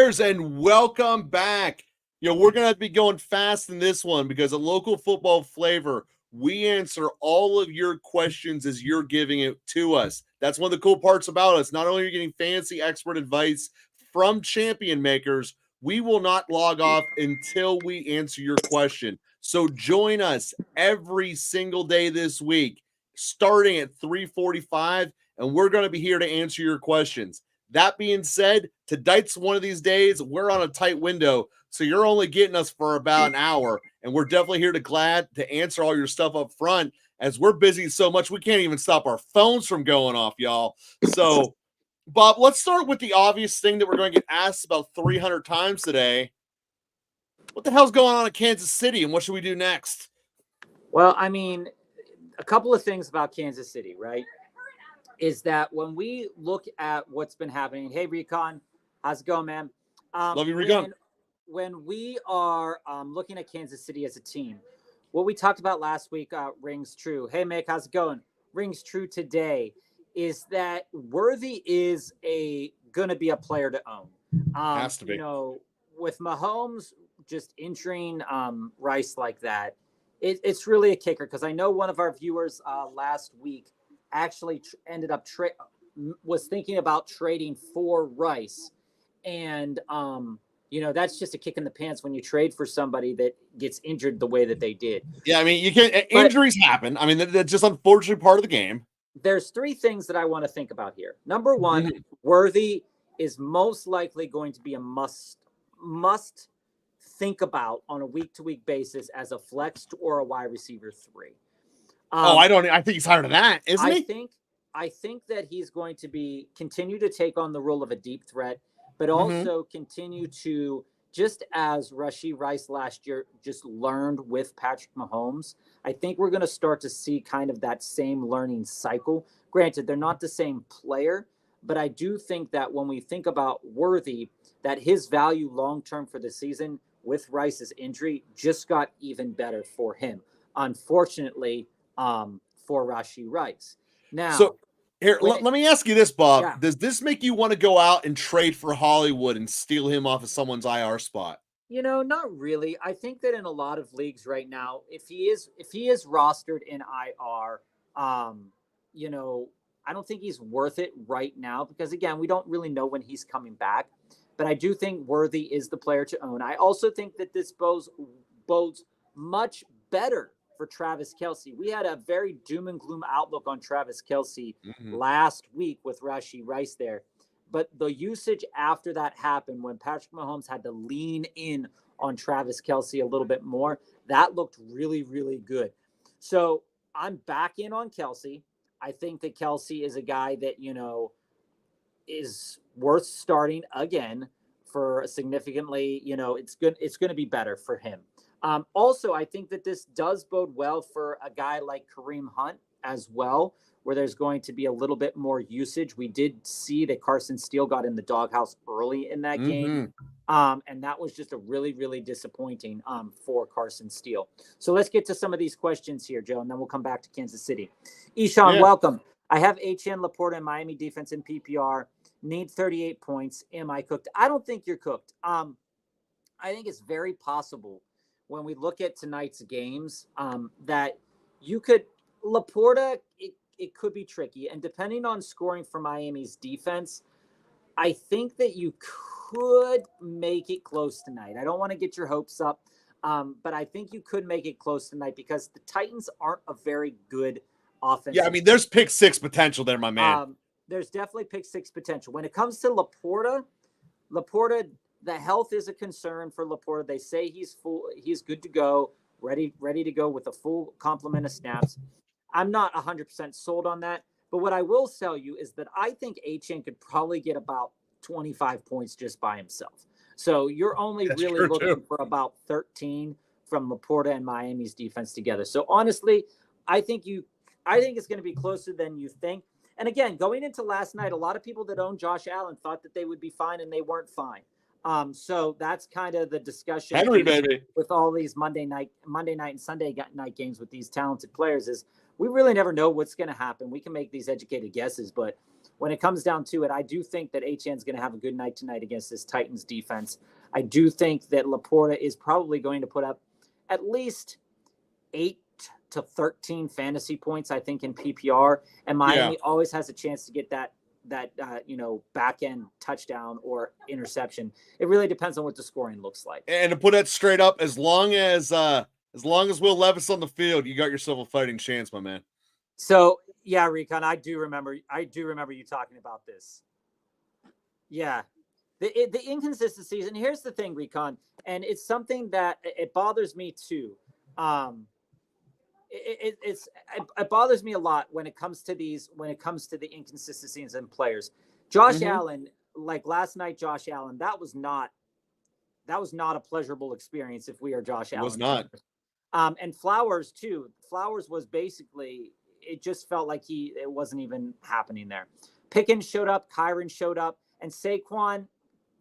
Cheers and welcome back. We're going to be going fast in this one because a local football flavor, we answer all of your questions as you're giving it to us. That's one of the cool parts about us. Not only are you getting fancy expert advice from champion makers, we will not log off until we answer your question. So join us every single day this week, starting at 3:45, and we're going to be here to answer your questions. That being said, tonight's one of these days. We're on a tight window, so you're only getting us for about an hour, and we're definitely here to answer all your stuff up front, as we're busy so much we can't even stop our phones from going off, y'all. So, Bob, let's start with the obvious thing that we're going to get asked about 300 times today. What the hell's going on in Kansas City, and what should we do next? Well, I mean, a couple of things about Kansas City, right? Is that when we look at what's been happening, hey, Recon, how's it going, man? Love you, Recon. When we are looking at Kansas City as a team, what we talked about last week rings true. Hey, Mick, how's it going? Rings true today is that Worthy is going to be a player to own. Has to be. With Mahomes just injuring Rice like that, it's really a kicker, because I know one of our viewers last week actually ended up was thinking about trading for Rice. And, that's just a kick in the pants when you trade for somebody that gets injured the way that they did. Yeah, I mean, injuries happen. I mean, that's just unfortunately part of the game. There's three things that I want to think about here. Number one, Worthy is most likely going to be a must think about on a week-to-week basis as a flex or a wide receiver 3. I think he's higher than that, isn't he? I think that he's going to continue to take on the role of a deep threat, but also continue to, just as Rashee Rice last year just learned with Patrick Mahomes, I think we're going to start to see kind of that same learning cycle. Granted, they're not the same player, but I do think that when we think about Worthy, that his value long-term for the season with Rice's injury just got even better for him. Unfortunately, for Rashee Rice. Now, so here, let me ask you this, Bob. Yeah. Does this make you want to go out and trade for Hollywood and steal him off of someone's IR spot? Not really. I think that in a lot of leagues right now, if he is rostered in IR, I don't think he's worth it right now, because again, we don't really know when he's coming back. But I do think Worthy is the player to own. I also think that this bodes much better for Travis Kelce. We had a very doom and gloom outlook on Travis Kelce last week with Rashee Rice there. But the usage after that happened, when Patrick Mahomes had to lean in on Travis Kelce a little bit more, that looked really, really good. So I'm back in on Kelce. I think that Kelce is a guy that, is worth starting again for a significantly, it's going to be better for him. Also, I think that this does bode well for a guy like Kareem Hunt as well, where there's going to be a little bit more usage. We did see that Carson Steele got in the doghouse early in that game. And that was just a really, really disappointing for Carson Steele. So let's get to some of these questions here, Joe, and then we'll come back to Kansas City. Ishan, welcome. I have Etienne, Laporta, and Miami defense in PPR. Need 38 points. Am I cooked? I don't think you're cooked. I think it's very possible when we look at tonight's games that you could – Laporta, it could be tricky. And depending on scoring for Miami's defense, I think that you could make it close tonight. I don't want to get your hopes up, but I think you could make it close tonight because the Titans aren't a very good offense. Yeah, I mean, there's pick six potential there, my man. There's definitely pick six potential. When it comes to Laporta, the health is a concern for Laporta. They say he's good to go, ready to go with a full complement of snaps. I'm not 100% sold on that, but what I will tell you is that I think Achane could probably get about 25 points just by himself. So you're only really looking for about 13 from Laporta and Miami's defense together. So honestly, I think it's going to be closer than you think. And again, going into last night, a lot of people that own Josh Allen thought that they would be fine, and they weren't fine. So that's kind of the discussion Henry, baby. With all these Monday night and Sunday night games with these talented players is we really never know what's going to happen. We can make these educated guesses, but when it comes down to it, I do think that Etienne's going to have a good night tonight against this Titans defense. I do think that Laporta is probably going to put up at least 8 to 13 fantasy points, I think, in PPR. And Miami always has a chance to get that back end touchdown or interception. It really depends on what the scoring looks like. And to put that straight up, as long as Will Levis on the field, you got yourself a fighting chance, my man. So yeah, Recon, I do remember you talking about this. Yeah. The inconsistencies, and here's the thing, Recon, and it's something that it bothers me too. It bothers me a lot when it comes to the inconsistencies in players. Josh Allen, like last night, Josh Allen, that was not a pleasurable experience if we are Josh Allen. It was not. And Flowers too. Flowers was basically, it just felt like it wasn't even happening there. Pickens showed up, Kyron showed up, and Saquon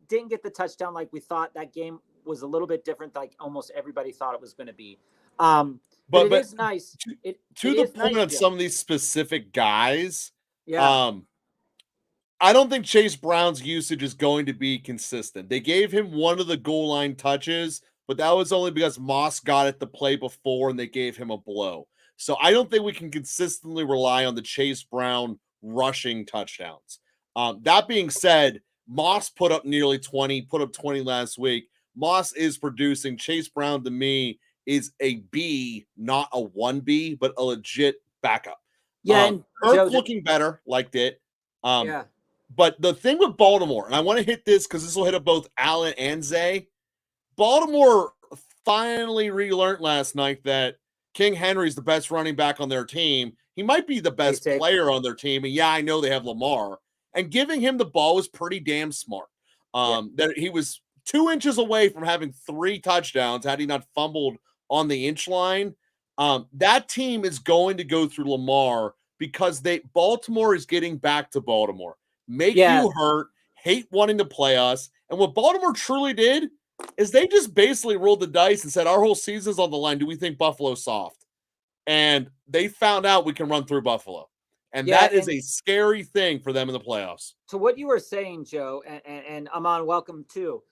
didn't get the touchdown like we thought. That game was a little bit different, like almost everybody thought it was going to be. But it is nice. To the point on some of these specific guys, yeah. I don't think Chase Brown's usage is going to be consistent. They gave him one of the goal line touches, but that was only because Moss got it the play before and they gave him a blow. So I don't think we can consistently rely on the Chase Brown rushing touchdowns. That being said, Moss put up 20 last week. Moss is producing. Chase Brown, to me, is a B, not a 1B, but a legit backup. Yeah, and Kirk looking better, liked it. But the thing with Baltimore, and I want to hit this because this will hit up both Allen and Zay. Baltimore finally relearned last night that King Henry's the best running back on their team. He might be the best player on their team. And yeah, I know they have Lamar. And giving him the ball was pretty damn smart. That he was 2 inches away from having 3 touchdowns had he not fumbled on the inch line. That team is going to go through Lamar because Baltimore is getting back to Baltimore. Make you hurt, hate wanting to play us. And what Baltimore truly did is they just basically rolled the dice and said, our whole season's on the line. Do we think Buffalo's soft? And they found out we can run through Buffalo. And that is a scary thing for them in the playoffs. To what you were saying, Joe, and Aman, welcome too.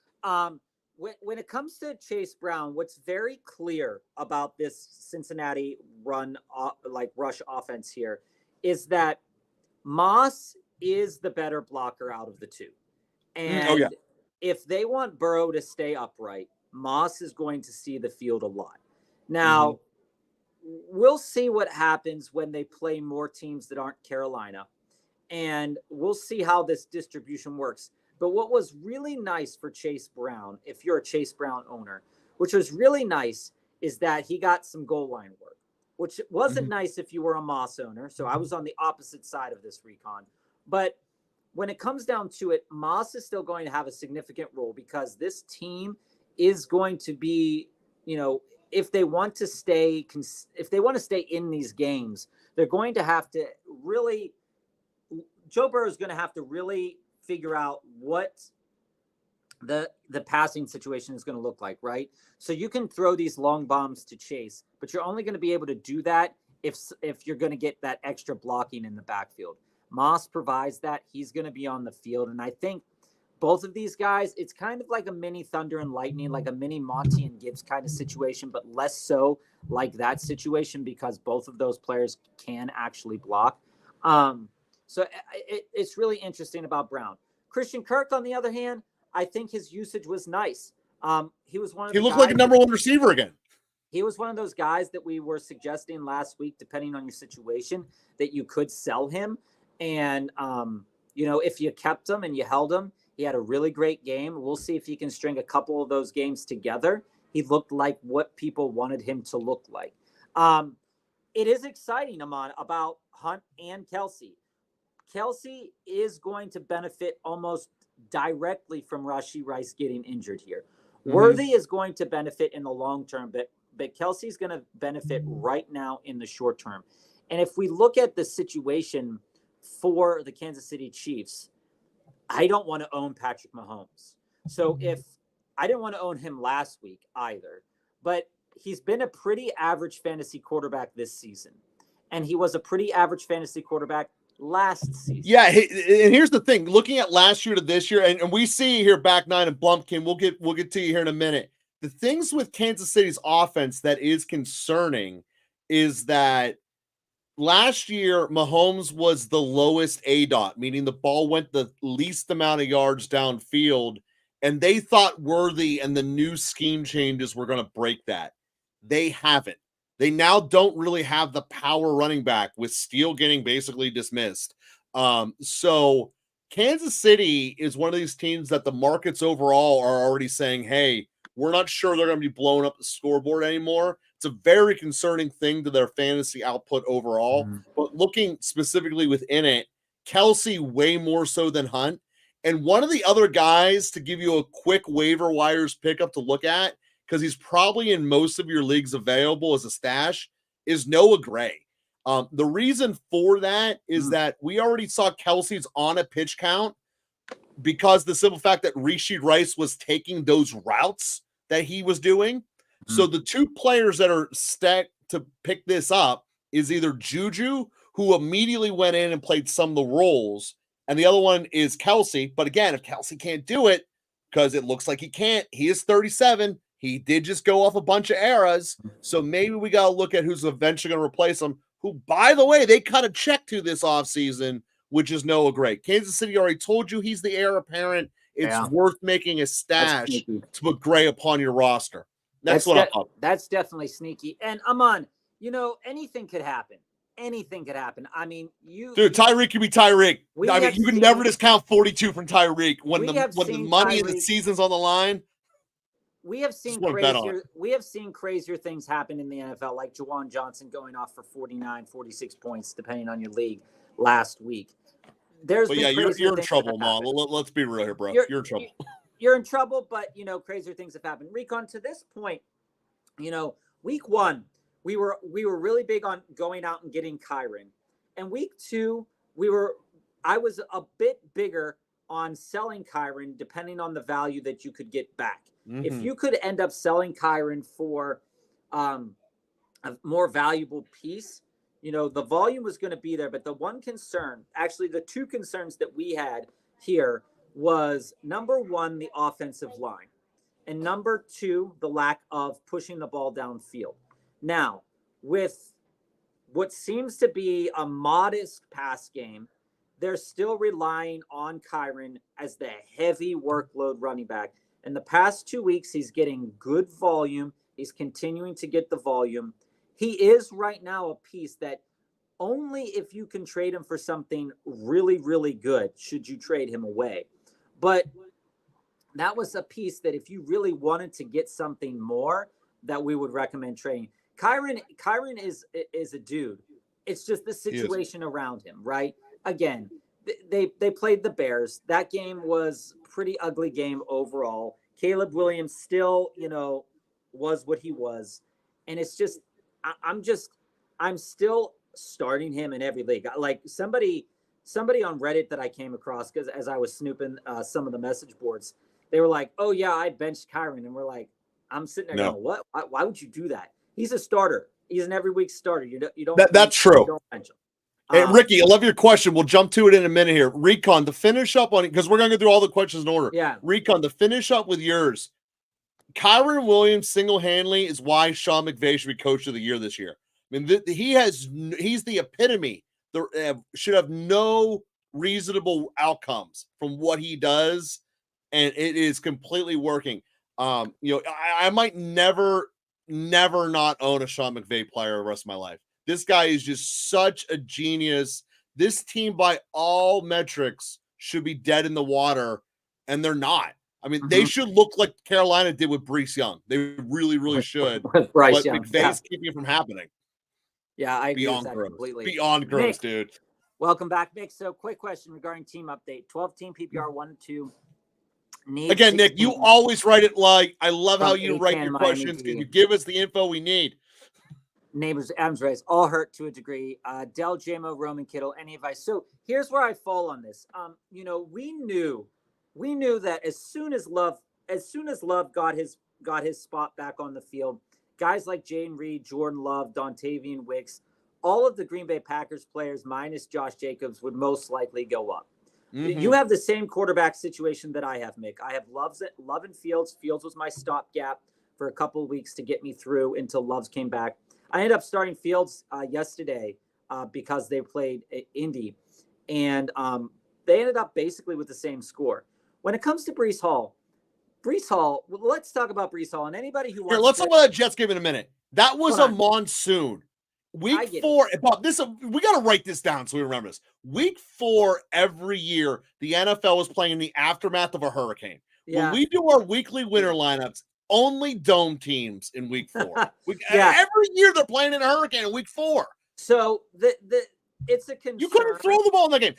When it comes to Chase Brown, what's very clear about this Cincinnati rush offense here is that Moss is the better blocker out of the two. And if they want Burrow to stay upright, Moss is going to see the field a lot. Now, we'll see what happens when they play more teams that aren't Carolina, and we'll see how this distribution works. But what was really nice for Chase Brown, if you're a Chase Brown owner, which was really nice, is that he got some goal line work, which wasn't nice if you were a Moss owner. So I was on the opposite side of this, Recon. But when it comes down to it, Moss is still going to have a significant role because this team is going to be, if they want to stay in these games, they're going to have to really, Joe Burrow is going to have to really figure out what the passing situation is going to look like, right? So you can throw these long bombs to Chase, but you're only going to be able to do that if you're going to get that extra blocking in the backfield. Moss provides that. He's going to be on the field. And I think both of these guys, it's kind of like a mini Thunder and Lightning, like a mini Monty and Gibbs kind of situation, but less so like that situation because both of those players can actually block. So it's really interesting about Brown. Christian Kirk, on the other hand, I think his usage was nice. He was one of he looked like a number one receiver again. He was one of those guys that we were suggesting last week, depending on your situation, that you could sell him. And, if you kept him and you held him, he had a really great game. We'll see if he can string a couple of those games together. He looked like what people wanted him to look like. It is exciting, Aman, about Hunt and Kelsey. Kelsey is going to benefit almost directly from Rashee Rice getting injured here. Worthy is going to benefit in the long term, but Kelsey's going to benefit right now in the short term. And if we look at the situation for the Kansas City Chiefs, I don't want to own Patrick Mahomes. So if I didn't want to own him last week either, but he's been a pretty average fantasy quarterback this season. and he was a pretty average fantasy quarterback last season. Yeah, and here's the thing: looking at last year to this year, and we see here back nine and Blumpkin. We'll get to you here in a minute. The things with Kansas City's offense that is concerning is that last year Mahomes was the lowest ADOT, meaning the ball went the least amount of yards downfield, and they thought Worthy and the new scheme changes were going to break that. They haven't. They now don't really have the power running back, with Steele getting basically dismissed. So Kansas City is one of these teams that the markets overall are already saying, hey, we're not sure they're going to be blowing up the scoreboard anymore. It's a very concerning thing to their fantasy output overall. Mm-hmm. But looking specifically within it, Kelsey way more so than Hunt. And one of the other guys, to give you a quick waiver wires pickup to look at, because he's probably in most of your leagues available as a stash, is Noah Gray. The reason for that is that we already saw Kelsey's on a pitch count, because the simple fact that Rashid Rice was taking those routes that he was doing. So the two players that are stacked to pick this up is either Juju, who immediately went in and played some of the roles, and the other one is Kelsey. But again, if Kelsey can't do it, because it looks like he can't, he is 37. He did just go off a bunch of eras. So maybe we got to look at who's eventually going to replace him, who, by the way, they cut a check to this offseason, which is Noah Gray. Kansas City already told you he's the heir apparent. It's worth making a stash to put Gray upon your roster. That's what I'm. That's definitely sneaky. And Aman, anything could happen. Anything could happen. I mean, Tyreek could be Tyreek. I mean, you can never discount 42 from Tyreek when the money in the season's on the line. We have seen crazier things happen in the NFL, like Juwan Johnson going off for 49, 46 points, depending on your league last week. You're in trouble, Mom. Let's be real here, bro. You're in trouble. You're in trouble, but crazier things have happened. Recon, to this point, week one, we were really big on going out and getting Kyren. And week two, I was a bit bigger on selling Kyren, depending on the value that you could get back. Mm-hmm. If you could end up selling Kyren for a more valuable piece, the volume was going to be there. But the one concern, actually the two concerns that we had here, was number one, the offensive line, and number two, the lack of pushing the ball downfield. Now, with what seems to be a modest pass game, they're still relying on Kyren as the heavy workload running back. In the past 2 weeks, he's getting good volume. He's continuing to get the volume. He is right now a piece that only if you can trade him for something really, really good should you trade him away. But that was a piece that if you really wanted to get something more, that we would recommend trading. Kyren is a dude. It's just the situation around him, right? Again, they played the Bears. That game was pretty ugly game overall. Caleb Williams still, was what he was. And it's just, I'm still starting him in every league. Like somebody on Reddit that I came across, because as I was snooping some of the message boards, they were like, oh yeah, I benched Kyren. And we're like, I'm sitting there going, what? Why would you do that? He's a starter. He's an every week starter. You don't. That's true. You don't bench him. Hey, Ricky, I love your question. We'll jump to it in a minute here. Recon, to finish up on it, because we're going to go through all the questions in order. Yeah. Recon, to finish up with yours, Kyren Williams single-handedly is why Sean McVay should be coach of the year this year. I mean, he's the epitome. Should have no reasonable outcomes from what he does, and it is completely working. I might never not own a Sean McVay player the rest of my life. This guy is just such a genius. This team, by all metrics, should be dead in the water, and they're not. I mean, they should look like Carolina did with Bryce Young. They really, really should. But McVay's keeping it from happening. Yeah, I agree with that completely. Beyond gross, dude. Welcome back, Nick. So, quick question regarding team update. 12-team PPR 1 and 2. Again, Nick, you always write it like, I love how you write your questions. Can you give us the info we need? Neighbors, Adams Rays, all hurt to a degree. Dell, JMO, Roman, Kittle, any advice? So here's where I fall on this. We knew that as soon as Love got his spot back on the field, guys like Jayden Reed, Jordan Love, Dontavian Wicks, all of the Green Bay Packers players minus Josh Jacobs would most likely go up. Mm-hmm. You have the same quarterback situation that I have, Mick. I have Love and Fields. Fields was my stopgap for a couple of weeks to get me through until Love's came back. I ended up starting Fields yesterday because they played Indy, and they ended up basically with the same score. When it comes to Breece Hall, let's talk about Breece Hall. And anybody who wants let's talk about that Jets game in a minute. That was a monsoon. Week 4, Bob, we got to write this down so we remember this. Week 4 every year, the NFL was playing in the aftermath of a hurricane. Yeah. When we do our weekly winter lineups, only dome teams in week 4. Every year they're playing in a hurricane in week 4. So it's a concern. You couldn't throw the ball in that game.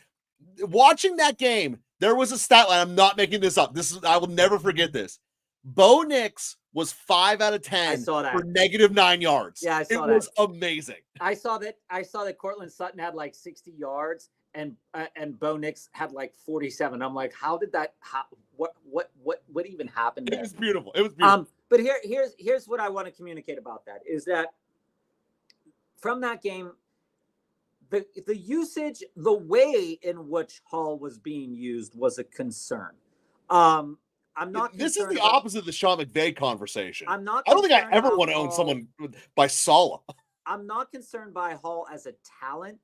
Watching that game, there was a stat line. I'm not making this up. I will never forget this. Bo Nix was 5 out of 10 for -9 yards. Yeah, I saw that. It was amazing. I saw that Cortland Sutton had like 60 yards and Bo Nix had like 47. I'm like, how did that? What even happened there? It was beautiful. It was beautiful. But here's what I want to communicate about that is that from that game, the usage, the way in which Hall was being used was a concern. I'm not. This is the opposite of the Sean McVay conversation. I'm not. I don't think I ever want to own someone by Saleh. I'm not concerned by Hall as a talent,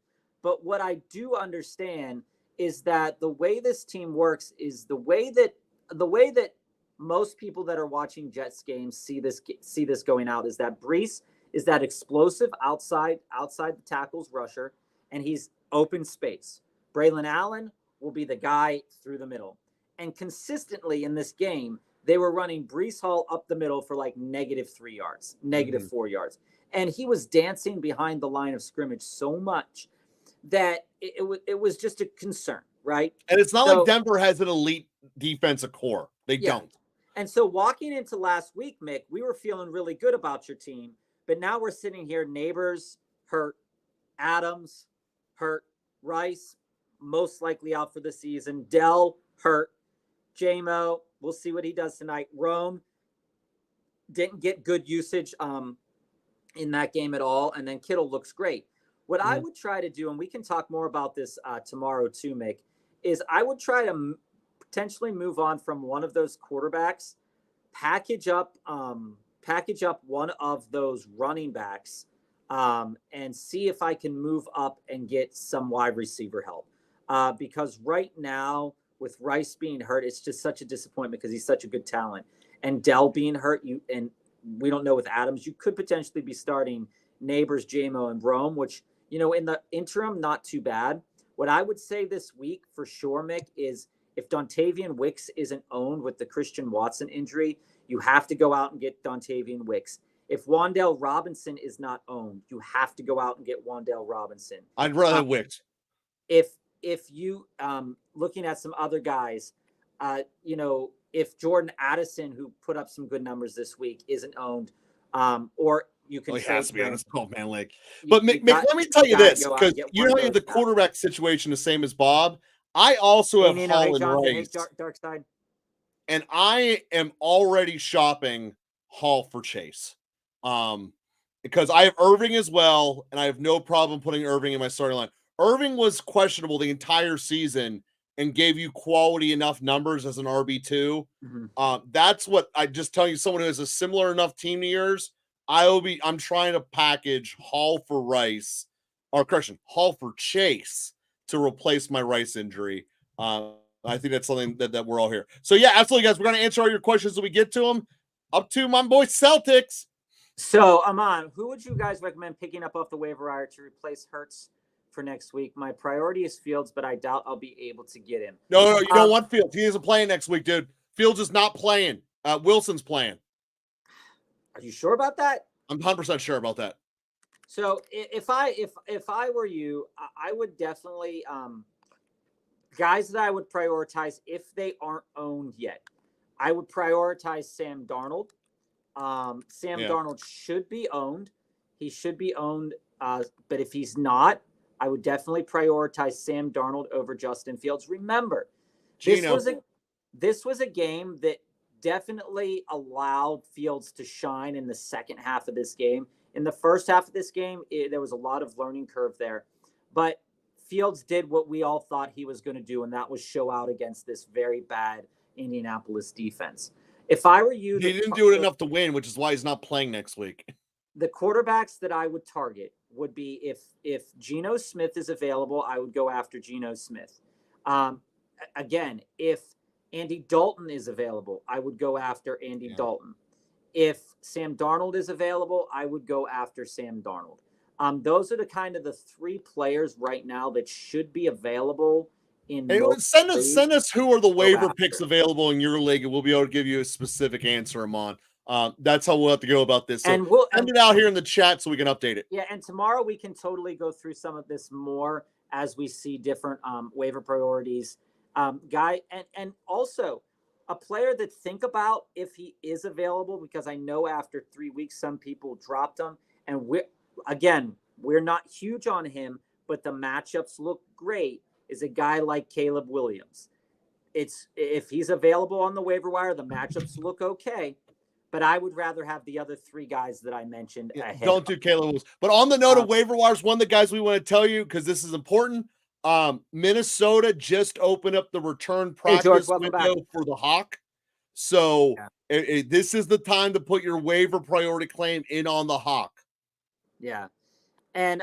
but what I do understand is that the way this team works is the way that most people that are watching Jets games see this going out is that Breece is that explosive outside the tackles rusher, and he's open space. Braylon Allen will be the guy through the middle. And consistently in this game, they were running Breece Hall up the middle for like -3 yards, -4 yards. And he was dancing behind the line of scrimmage so much that it was just a concern, right? And it's not like Denver has an elite defensive core. They don't. And so walking into last week, Mick, we were feeling really good about your team. But now we're sitting here, Neighbors hurt, Adams hurt, Rice most likely out for the season, Dell hurt, J-Mo, we'll see what he does tonight. Rome didn't get good usage in that game at all. And then Kittle looks great. What I would try to do, and we can talk more about this tomorrow too, Mick, is I would try to potentially move on from one of those quarterbacks, package up one of those running backs and see if I can move up and get some wide receiver help. Because right now, with Rice being hurt, it's just such a disappointment because he's such a good talent. And Dell being hurt, and we don't know with Adams, you could potentially be starting Neighbors, J-Mo, and Rome, which, in the interim, not too bad. What I would say this week for sure, Mick, is if Dontavian Wicks isn't owned with the Christian Watson injury, you have to go out and get Dontavian Wicks. If Wan'Dale Robinson is not owned, you have to go out and get Wan'Dale Robinson. I'd rather have Wicks. If you looking at some other guys, if Jordan Addison, who put up some good numbers this week, isn't owned, or you can he has to be on his 12-man league. But Mick, let me tell you this, because you know the quarterback situation the same as Bob. I also have Hall and Rice. Dark side. And I am already shopping Hall for Chase. Because I have Irving as well, and I have no problem putting Irving in my starting line. Irving was questionable the entire season and gave you quality enough numbers as an RB2. That's what I just tell you, someone who has a similar enough team to yours. I'm trying to package Hall for Rice, Hall for Chase to replace my Rice injury. I think that's something that we're all here. So yeah, absolutely, guys. We're going to answer all your questions as we get to them. Up to my boy Celtics. So Aman, who would you guys recommend picking up off the waiver wire to replace Hurts for next week? My priority is Fields, but I doubt I'll be able to get him. No, you don't want Fields. He isn't playing next week, dude. Fields is not playing. Wilson's playing. Are you sure about that? I'm 100% sure about that. So if I were you, I would definitely guys that I would prioritize if they aren't owned yet. I would prioritize Sam Darnold. Darnold should be owned. He should be owned. But if he's not, I would definitely prioritize Sam Darnold over Justin Fields. Remember, this was a game that definitely allowed Fields to shine in the second half of this game. In the first half of this game, there was a lot of learning curve there. But Fields did what we all thought he was going to do, and that was show out against this very bad Indianapolis defense. If I were you, he didn't do it enough to win, which is why he's not playing next week. The quarterbacks that I would target would be if Geno Smith is available, I would go after Geno Smith. Again, if Andy Dalton is available, I would go after Andy Dalton. If Sam Darnold is available, I would go after Sam Darnold. Those are the kind of the three players right now that should be available in. Hey, send us who are the waiver picks available in your league, and we'll be able to give you a specific answer, Amon. That's how we'll have to go about this. So and we'll send it out here in the chat so we can update it. Yeah, and tomorrow we can totally go through some of this more as we see different waiver priorities. Guy, and also a player that think about if he is available, because I know after 3 weeks some people dropped him, and we're not huge on him, but the matchups look great. Is a guy like Caleb Williams. If he's available on the waiver wire, the matchups look okay. But I would rather have the other three guys that I mentioned ahead. Don't do Caleb Williams. But on the note of waiver wires, one of the guys we want to tell you, because this is important, Minnesota just opened up the return practice window for the Hawk. So this is the time to put your waiver priority claim in on the Hawk. Yeah. And,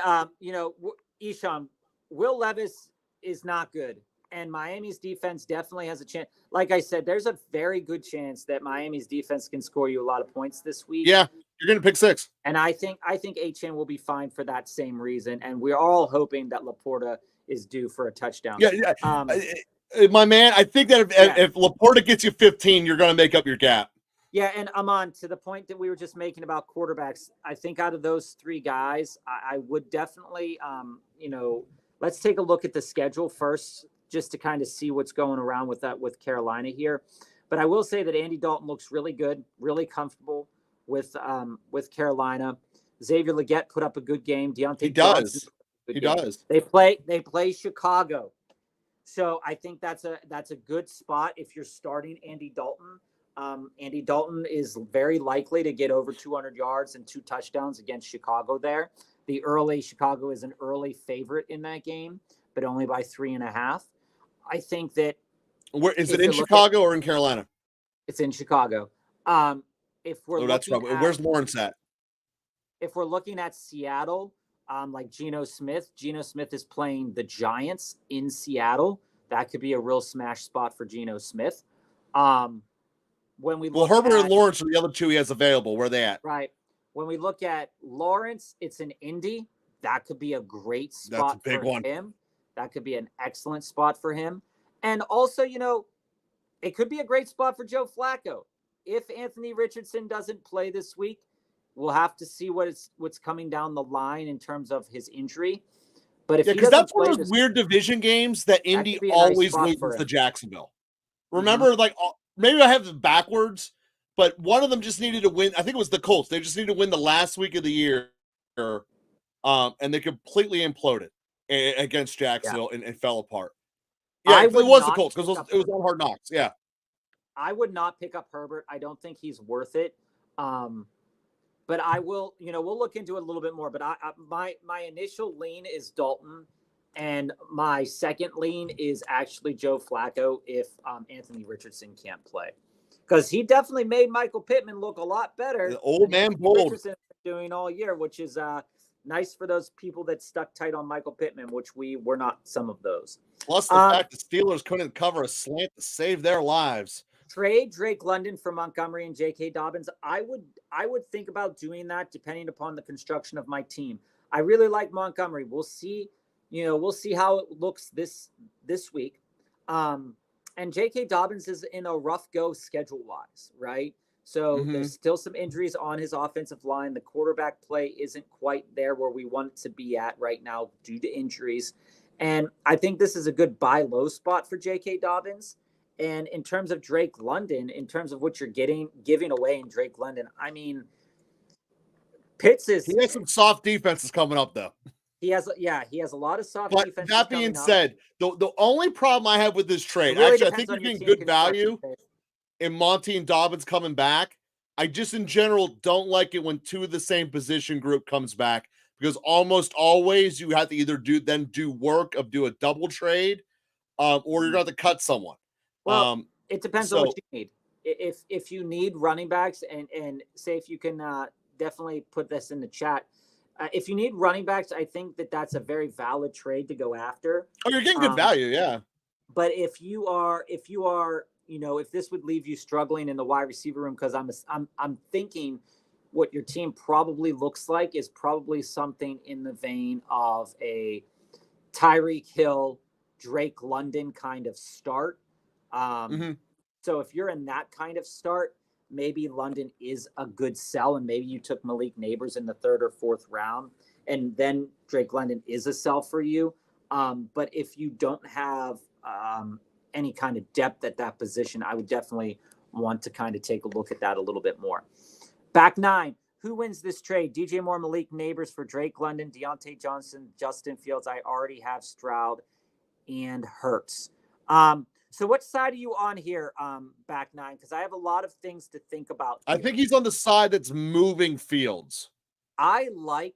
Ishan, Will Levis is not good. And Miami's defense definitely has a chance. Like I said, there's a very good chance that Miami's defense can score you a lot of points this week. Yeah, you're going to pick 6. And I think HN will be fine for that same reason. And we're all hoping that Laporta is due for a touchdown. Yeah. My man, I think that if Laporta gets you 15, you're going to make up your gap. Yeah, and Amon, to the point that we were just making about quarterbacks, I think out of those three guys, I would definitely, let's take a look at the schedule first, just to kind of see what's going around with Carolina here. But I will say that Andy Dalton looks really good, really comfortable with Carolina. Xavier Legette put up a good game. He does. They play Chicago. So I think that's a good spot if you're starting Andy Dalton. Andy Dalton is very likely to get over 200 yards and 2 touchdowns against Chicago there. Chicago is an early favorite in that game, but only by 3.5. I think that. Where is it, in Chicago or in Carolina? It's in Chicago. Where's Lawrence at? If we're looking at Seattle, like Geno Smith is playing the Giants in Seattle. That could be a real smash spot for Geno Smith. Herbert and Lawrence are the other two he has available. Where are they at? Right. When we look at Lawrence, it's in Indy. That could be a great spot for him. That could be an excellent spot for him. And also, it could be a great spot for Joe Flacco. If Anthony Richardson doesn't play this week, we'll have to see what's coming down the line in terms of his injury. But because that's one of those weird division games that Indy always loses to Jacksonville. Remember, maybe I have them backwards, but one of them just needed to win. I think it was the Colts. They just needed to win the last week of the year, and they completely imploded against Jacksonville and fell apart. Yeah, it was the Colts because it was on Hard Knocks. Yeah. I would not pick up Herbert. I don't think he's worth it. But I will, we'll look into it a little bit more. But my initial lean is Dalton, and my second lean is actually Joe Flacco if Anthony Richardson can't play, because he definitely made Michael Pittman look a lot better. The old man bold Richardson doing all year, which is nice for those people that stuck tight on Michael Pittman, which we were not some of those. Plus the fact the Steelers couldn't cover a slant to save their lives. Trade Drake London for Montgomery and J.K. Dobbins. I would think about doing that depending upon the construction of my team. I really like Montgomery. We'll see. We'll see how it looks this week. And J.K. Dobbins is in a rough go schedule-wise, right? So there's still some injuries on his offensive line. The quarterback play isn't quite there where we want it to be at right now due to injuries. And I think this is a good buy low spot for J.K. Dobbins. And in terms of Drake London, in terms of what you're giving away in Drake London, I mean, he has some soft defenses coming up, though. He has a lot of soft defenses. But that being said, the only problem I have with this trade, actually, I think you're getting good value in Monty and Dobbins coming back. I just in general don't like it when two of the same position group comes back, because almost always you have to either do work of do a double trade, or you're going to have to cut someone. Well, it depends on what So you need. If you need running backs, and say if you can definitely put this in the chat. If you need running backs, I think that's a very valid trade to go after. you're getting good value, yeah. But if you are, if this would leave you struggling in the wide receiver room, because I'm thinking what your team probably looks like is probably something in the vein of a Tyreek Hill, Drake London kind of start. So if you're in that kind of start, maybe London is a good sell, and maybe you took Malik Neighbors in the 3rd or 4th round, and then Drake London is a sell for you. But if you don't have any kind of depth at that position, I would definitely want to kind of take a look at that a little bit more. Back 9. Who wins this trade? DJ Moore, Malik Neighbors for Drake London, Deontay Johnson, Justin Fields. I already have Stroud and Hurts. So which side are you on here, back 9? Because I have a lot of things to think about here. I think he's on the side that's moving Fields. I like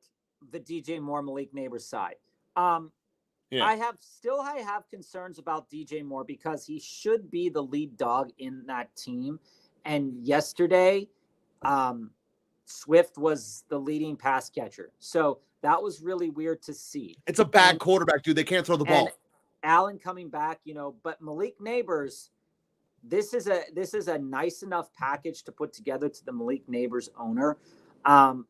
the DJ Moore, Malik Neighbors side. Yeah. I have concerns about DJ Moore because he should be the lead dog in that team. And yesterday, Swift was the leading pass catcher. So that was really weird to see. It's a bad quarterback, dude. They can't throw the ball. Allen coming back, but Malik Neighbors, this is a nice enough package to put together to the Malik Neighbors owner.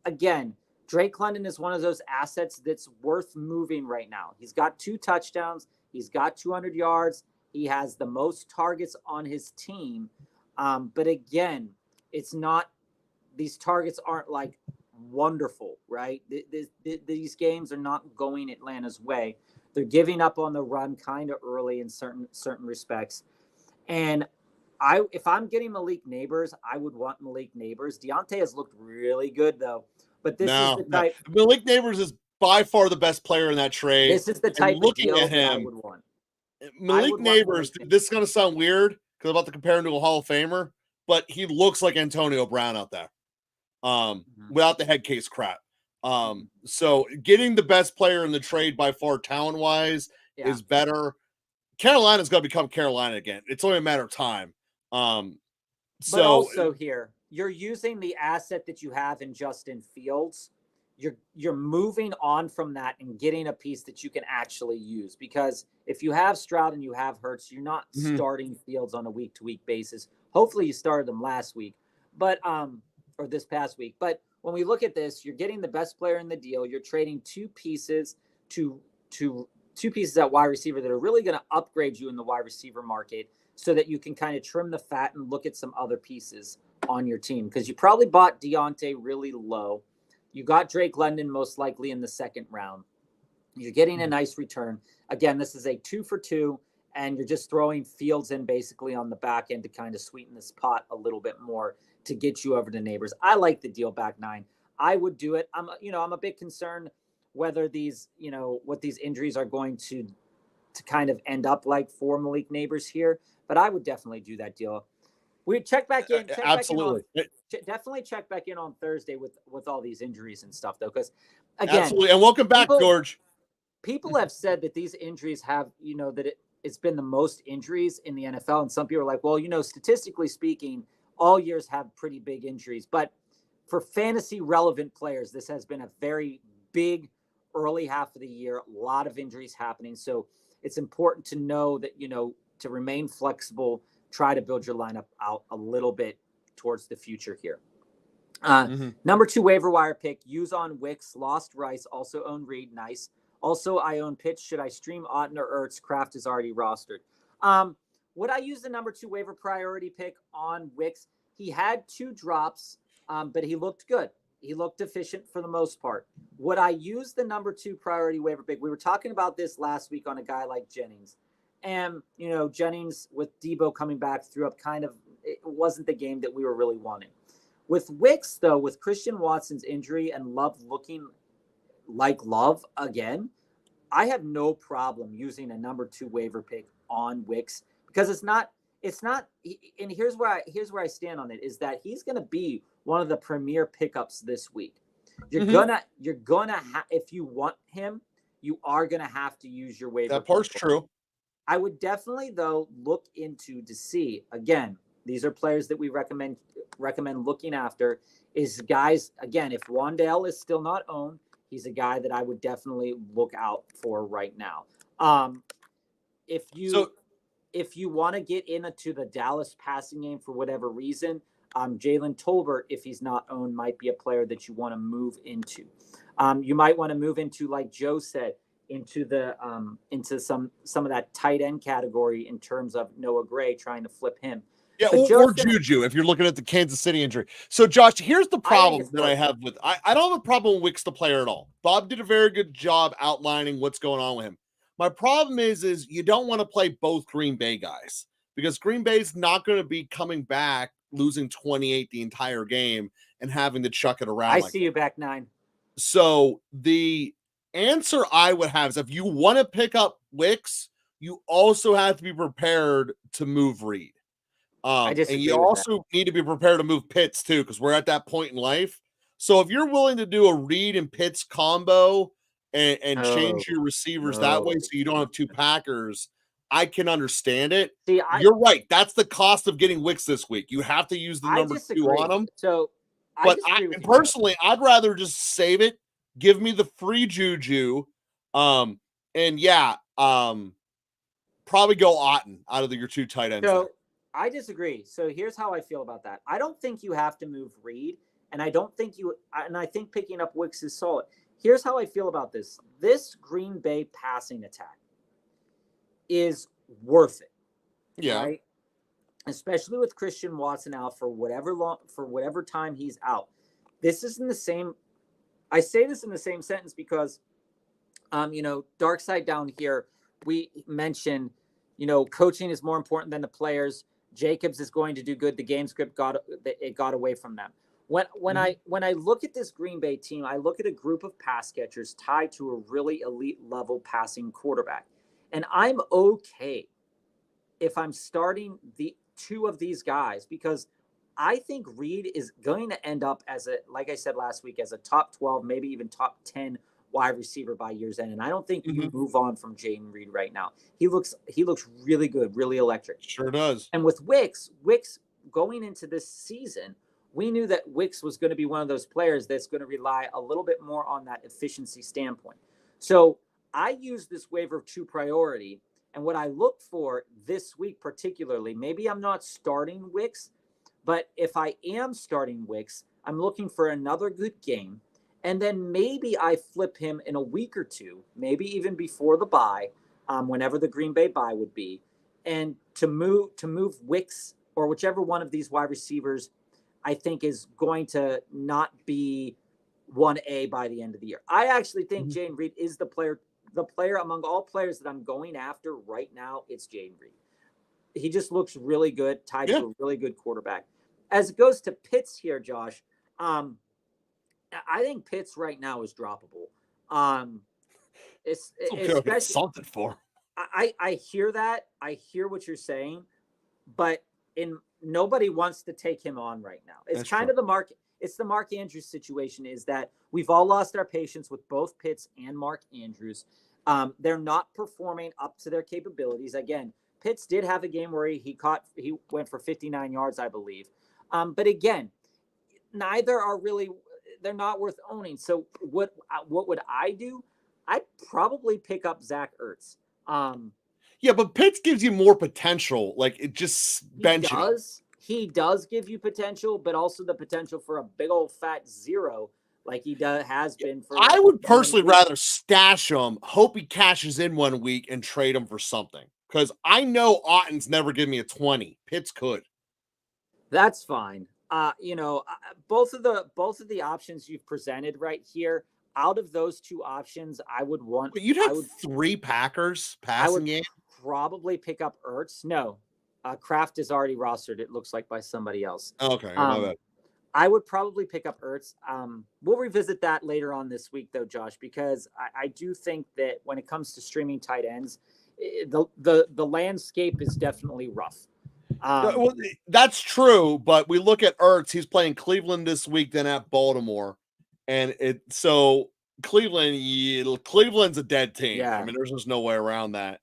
Again, Drake London is one of those assets that's worth moving right now. He's got 2 touchdowns. He's got 200 yards. He has the most targets on his team. But again, these targets aren't like wonderful, right? These games are not going Atlanta's way. They're giving up on the run kind of early in certain respects. And if I'm getting Malik Neighbors, I would want Malik Neighbors. Deontay has looked really good, though. But this is the type. Malik Neighbors is by far the best player in that trade. This is the type of deal that I would want. Malik Neighbors, this is going to sound weird because I'm about to compare him to a Hall of Famer, but he looks like Antonio Brown out there without the head case crap. So getting the best player in the trade by far talent-wise is better. Carolina's going to become Carolina again. It's only a matter of time. But also here, you're using the asset that you have in Justin Fields. You're moving on from that and getting a piece that you can actually use, because if you have Stroud and you have Hurts, you're not starting Fields on a week-to-week basis. Hopefully you started them last week, but or this past week. But when we look at this, you're getting the best player in the deal. You're trading 2 pieces to 2 pieces at wide receiver that are really going to upgrade you in the wide receiver market, so that you can kind of trim the fat and look at some other pieces on your team, because you probably bought Deontay really low. You got Drake London most likely in the 2nd round. You're getting a nice return. Again, this is a 2 for 2, and you're just throwing Fields in basically on the back end to kind of sweeten this pot a little bit more to get you over to Neighbors. I like the deal, back 9. I would do it. I'm a bit concerned whether these, what these injuries are going to kind of end up like for Malik Neighbors here, but I would definitely do that deal. We check back in. Absolutely. Definitely check back in on Thursday with all these injuries and stuff, though, because again, absolutely. And welcome back, George. People have said that these injuries have, that it's been the most injuries in the NFL, and some people are like, well, statistically speaking, all years have pretty big injuries, but for fantasy relevant players, this has been a very big early half of the year. A lot of injuries happening, so it's important to know that to remain flexible. Try to build your lineup out a little bit towards the future here. Number 2 waiver wire pick, use on Wicks, lost Rice, also own Reed, nice. Also, I own Pitts. Should I stream Otten or Ertz? Kraft is already rostered. Would I use the number 2 waiver priority pick on Wicks? He had 2 drops, but he looked good. He looked efficient for the most part. Would I use the number 2 priority waiver pick? We were talking about this last week on a guy like Jennings. And, Jennings with Debo coming back threw up it wasn't the game that we were really wanting. With Wicks, though, with Christian Watson's injury and Love looking like Love again, I have no problem using a number 2 waiver pick on Wicks, because it's not it's not. And here's where I stand on it is that he's going to be one of the premier pickups this week. You're gonna if you want him, you are gonna have to use your waiver. That part's true. I would definitely though look into to see again. These are players that we recommend looking after. Is guys again, if Wandale is still not owned, he's a guy that I would definitely look out for right now. If you want to get into the Dallas passing game for whatever reason, Jalen Tolbert, if he's not owned, might be a player that you want to move into. You might want to move into, like Joe said, into some of that tight end category in terms of Noah Gray, trying to flip him. Yeah, or Juju if you're looking at the Kansas City injury. So, Josh, here's the problem that I have with I don't have a problem with Wicks the player at all. Bob did a very good job outlining what's going on with him. My problem is you don't want to play both Green Bay guys because Green Bay's not going to be coming back losing 28 the entire game and having to chuck it around. I see you back 9. So the answer I would have is if you want to pick up Wicks, you also have to be prepared to move Reed. And you also need to be prepared to move Pitts too, because we're at that point in life. So if you're willing to do a Reed and Pitts combo and change your receivers that way so you don't have 2 Packers, I can understand it. See, you're right. That's the cost of getting Wicks this week. You have to use the number 2 on them. So, personally, I'd rather just save it. Give me the free Juju. Probably go Otten out of your 2 tight ends. So I disagree. So here's how I feel about that. I don't think you have to move Reed, and I think picking up Wicks is solid. Here's how I feel about this. This Green Bay passing attack is worth it. Yeah. Right? Especially with Christian Watson out for whatever time he's out. This is in the same. I say this in the same sentence because, Dark Side Down here, we mentioned, coaching is more important than the players. Jacobs is going to do good. The game script got away from them. When I look at this Green Bay team, I look at a group of pass catchers tied to a really elite level passing quarterback. And I'm okay if I'm starting the 2 of these guys because I think Reed is going to end up like I said last week, as a top 12, maybe even top 10 wide receiver by year's end. And I don't think we move on from Jaden Reed right now. He looks really good, really electric. Sure does. And with Wicks going into this season, we knew that Wicks was going to be one of those players that's going to rely a little bit more on that efficiency standpoint. So I use this waiver 2 priority. And what I look for this week particularly, maybe I'm not starting Wicks, but if I am starting Wicks, I'm looking for another good game. And then maybe I flip him in a week or 2, maybe even before the bye, whenever the Green Bay bye would be, and to move Wicks or whichever one of these wide receivers I think is going to not be 1A by the end of the year. I actually think Jaden Reed is the player among all players that I'm going after right now. It's Jaden Reed. He just looks really good, tied to a really good quarterback. As it goes to Pitts here, Josh, I think Pitts right now is droppable. Especially something for. I hear that. I hear what you're saying, but nobody wants to take him on right now. It's kind of the Mark. It's the Mark Andrews situation. Is that we've all lost our patience with both Pitts and Mark Andrews. They're not performing up to their capabilities. Again, Pitts did have a game where he went for 59 yards, I believe. But again, neither are really. They're not worth owning. So what would I do? I'd probably pick up Zach Ertz. Yeah, but Pitts gives you more potential. Like it just benching. He does give you potential, but also the potential for a big old fat 0, like he has been for. I would personally rather stash him, hope he cashes in 1 week, and trade him for something. Because I know Otten's never given me a 20. Pitts could. That's fine. Both of the options you've presented right here. Out of those 2 options, I would want. But you'd have 3 Packers passing game. Probably pick up Ertz. No, Kraft is already rostered. It looks like by somebody else. Okay, I would probably pick up Ertz. We'll revisit that later on this week, though, Josh, because I do think that when it comes to streaming tight ends, the landscape is definitely rough. Well, that's true, but we look at Ertz. He's playing Cleveland this week, then at Baltimore, and Cleveland's a dead team. Yeah. I mean, there's just no way around that.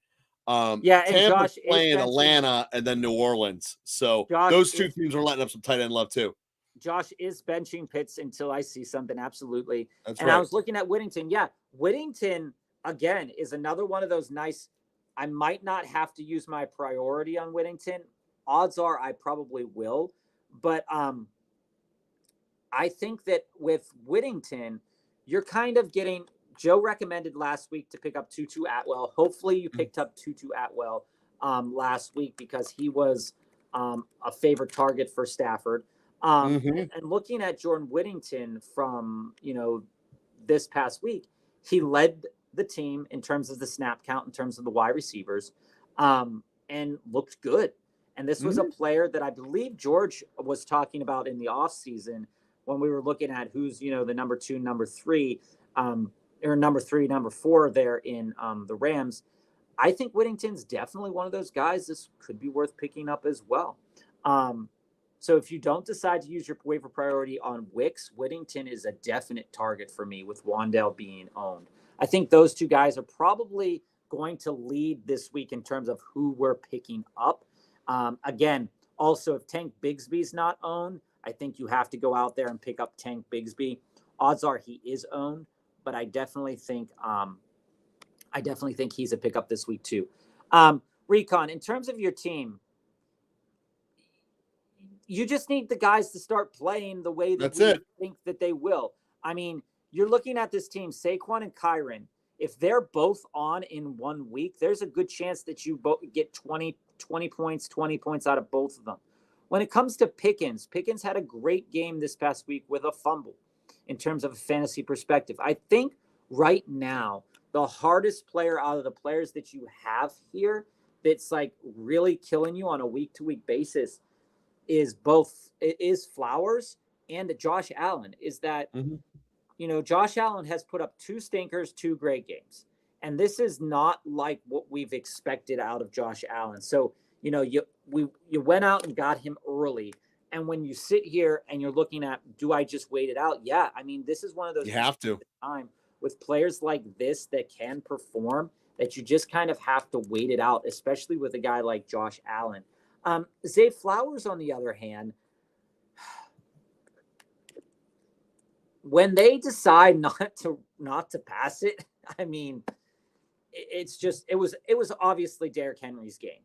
Yeah, and Tampa's Josh is playing benching. Atlanta and then New Orleans, so Josh those two is- teams are letting up some tight end love too. Josh is benching Pitts until I see something. Absolutely. That's And right. I was looking at Whittington. Yeah, Whittington again is another one of those nice. I might not have to use my priority on Whittington. Odds are I probably will, but I think that with Whittington, you're kind of getting. Joe recommended last week to pick up Tutu Atwell. Hopefully, you picked up Tutu Atwell last week because he was a favorite target for Stafford. And looking at Jordan Whittington from this past week, he led the team in terms of the snap count, in terms of the wide receivers, and looked good. And this was a player that I believe George was talking about in the offseason when we were looking at who's, the number 2, number 3, or number 3, number 4 there in the Rams. I think Whittington's definitely one of those guys. This could be worth picking up as well. So if you don't decide to use your waiver priority on Wicks, Whittington is a definite target for me with Wandale being owned. I think those two guys are probably going to lead this week in terms of who we're picking up. Again, also, if Tank Bigsby's not owned, I think you have to go out there and pick up Tank Bigsby. Odds are he is owned, but I definitely think he's a pickup this week too. Recon, in terms of your team, you just need the guys to start playing the way that we think that they will. I mean, you're looking at this team, Saquon and Kyron. If they're both on in 1 week, there's a good chance that you both get 20 points out of both of them. When it comes to Pickens had a great game this past week with a fumble in terms of a fantasy perspective. I think right now, the hardest player out of the players that you have here that's like really killing you on a week-to-week basis is Flowers and Josh Allen. Is that, Josh Allen has put up 2 stinkers, 2 great games. And this is not like what we've expected out of Josh Allen. So, you went out and got him early. And when you sit here and you're looking at, do I just wait it out? Yeah. I mean, this is one of those. You have to. Time with players like this that can perform, that you just kind of have to wait it out, especially with a guy like Josh Allen. Zay Flowers, on the other hand, when they decide not to pass it, I mean, it was obviously Derrick Henry's game,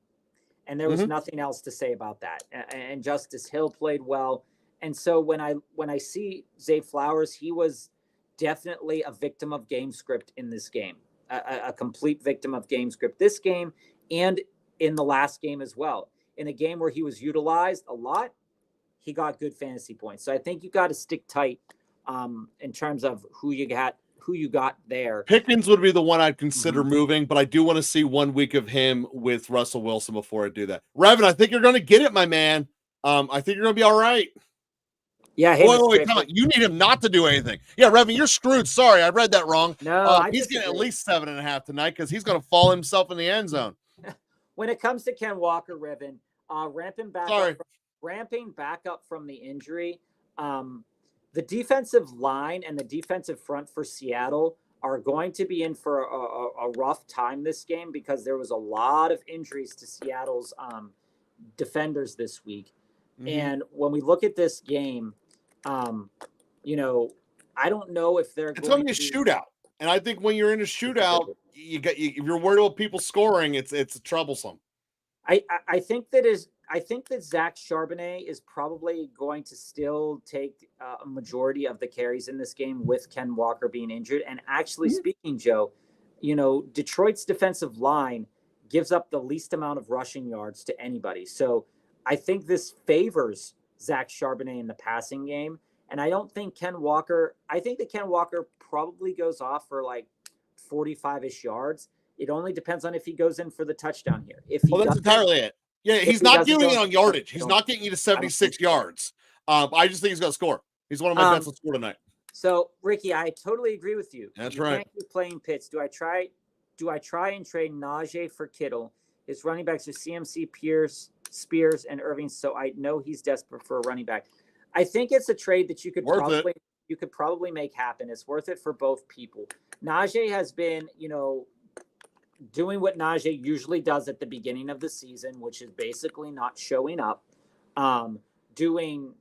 and there was nothing else to say about that. And Justice Hill played well, and so when I see Zay Flowers, he was definitely a victim of game script in this game, a complete victim of game script this game and in the last game as well. In a game where he was utilized a lot, he got good fantasy points. So I think you got to stick tight in terms of who you got there. Pickens would be the one I'd consider moving, but I do want to see 1 week of him with Russell Wilson before I do that. Revan, I think you're going to get it, my man. I think you're going to be all right. Yeah. Wait, come on. You need him not to do anything. Yeah, Revan, you're screwed. Sorry, I read that wrong. No, he's getting at least 7.5 tonight because he's going to fall himself in the end zone. When it comes to Ken Walker, Revan, ramping back up from the injury, the defensive line and the defensive front for Seattle are going to be in for a rough time this game because there was a lot of injuries to Seattle's defenders this week. And when we look at this game, I don't know if they're it's going to be a shootout. And I think when you're in a shootout, if you're worried about people scoring, it's troublesome. I think that Zach Charbonnet is probably going to still take a majority of the carries in this game with Ken Walker being injured. And actually speaking, Joe, Detroit's defensive line gives up the least amount of rushing yards to anybody. So I think this favors Zach Charbonnet in the passing game. And I don't think I think that Ken Walker probably goes off for like 45-ish yards. It only depends on if he goes in for the touchdown here. That's entirely it. Yeah, he's not doing it on yardage. He's not getting you to 76 yards. I just think he's going to score. He's one of my bets to score tonight. So, Ricky, I totally agree with you. That's you right. Can't keep playing Pitts. Do I try and trade Najee for Kittle? His running backs are CMC, Pierce, Spears and Irving, so I know he's desperate for a running back. I think it's a trade that you could probably make happen. It's worth it for both people. Najee has been, doing what Najee usually does at the beginning of the season, which is basically not showing up, doing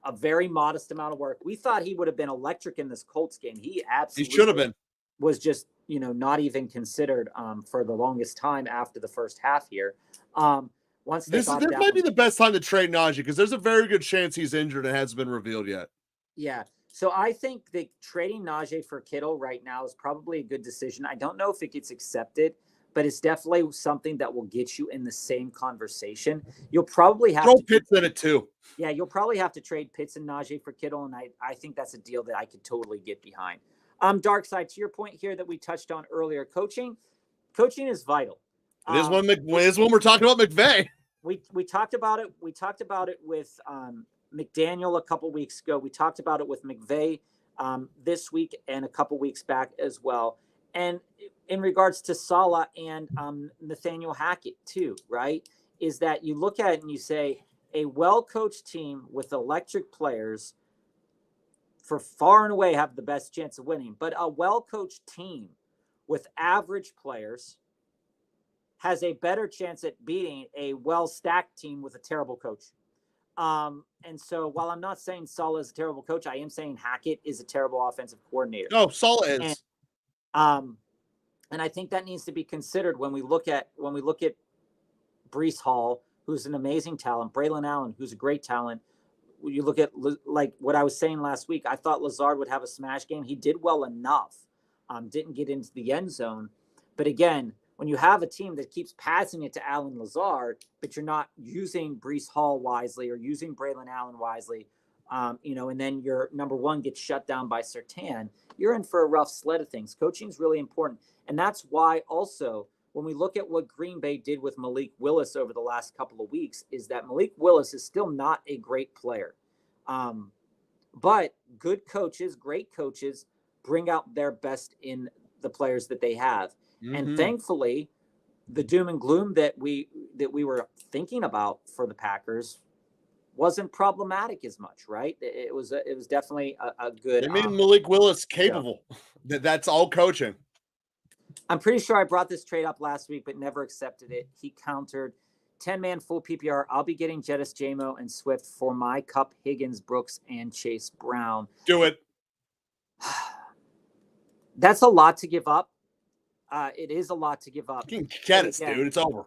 a very modest amount of work. We thought he would have been electric in this Colts game. He absolutely should have been. Was just, not even considered for the longest time after the first half here. Once this might be the best time to trade Najee because there's a very good chance he's injured and hasn't been revealed yet. Yeah. So I think that trading Najee for Kittle right now is probably a good decision. I don't know if it gets accepted, but it's definitely something that will get you in the same conversation. You'll probably have to Pitts in it too. Yeah, you'll probably have to trade Pitts and Najee for Kittle, and I think that's a deal that I could totally get behind. Dark side, to your point here that we touched on earlier, coaching is vital. It is when we're talking about McVay. We talked about it. We talked about it with McDaniel a couple weeks ago. We talked about it with McVay this week and a couple weeks back as well. And in regards to Saleh and Nathaniel Hackett too, right? Is that you look at it and you say a well-coached team with electric players for far and away have the best chance of winning. But a well-coached team with average players has a better chance at beating a well-stacked team with a terrible coach. And so while I'm not saying Saleh is a terrible coach, I am saying Hackett is a terrible offensive coordinator. No, Saleh is. And I think that needs to be considered when we look at Breece Hall, who's an amazing talent, Braylon Allen, who's a great talent. You look at like what I was saying last week, I thought Lazard would have a smash game. He did well enough, didn't get into the end zone. But again, when you have a team that keeps passing it to Allen Lazard, but you're not using Breece Hall wisely or using Braylon Allen wisely, and then your number one gets shut down by Surtain, you're in for a rough sled of things. Coaching is really important. And that's why also when we look at what Green Bay did with Malik Willis over the last couple of weeks, is that Malik Willis is still not a great player. But good coaches, great coaches, bring out their best in the players that they have. Mm-hmm. And thankfully, the doom and gloom that we were thinking about for the Packers wasn't problematic as much, right? It was definitely a good. They made Malik Willis capable. Yeah. That's all coaching. I'm pretty sure I brought this trade up last week, but never accepted it. He countered 10-man full PPR. I'll be getting Jettis, JMO, and Swift for my Cup, Higgins, Brooks, and Chase Brown. Do it. That's a lot to give up. It is a lot to give up. Jettis, dude. It's over.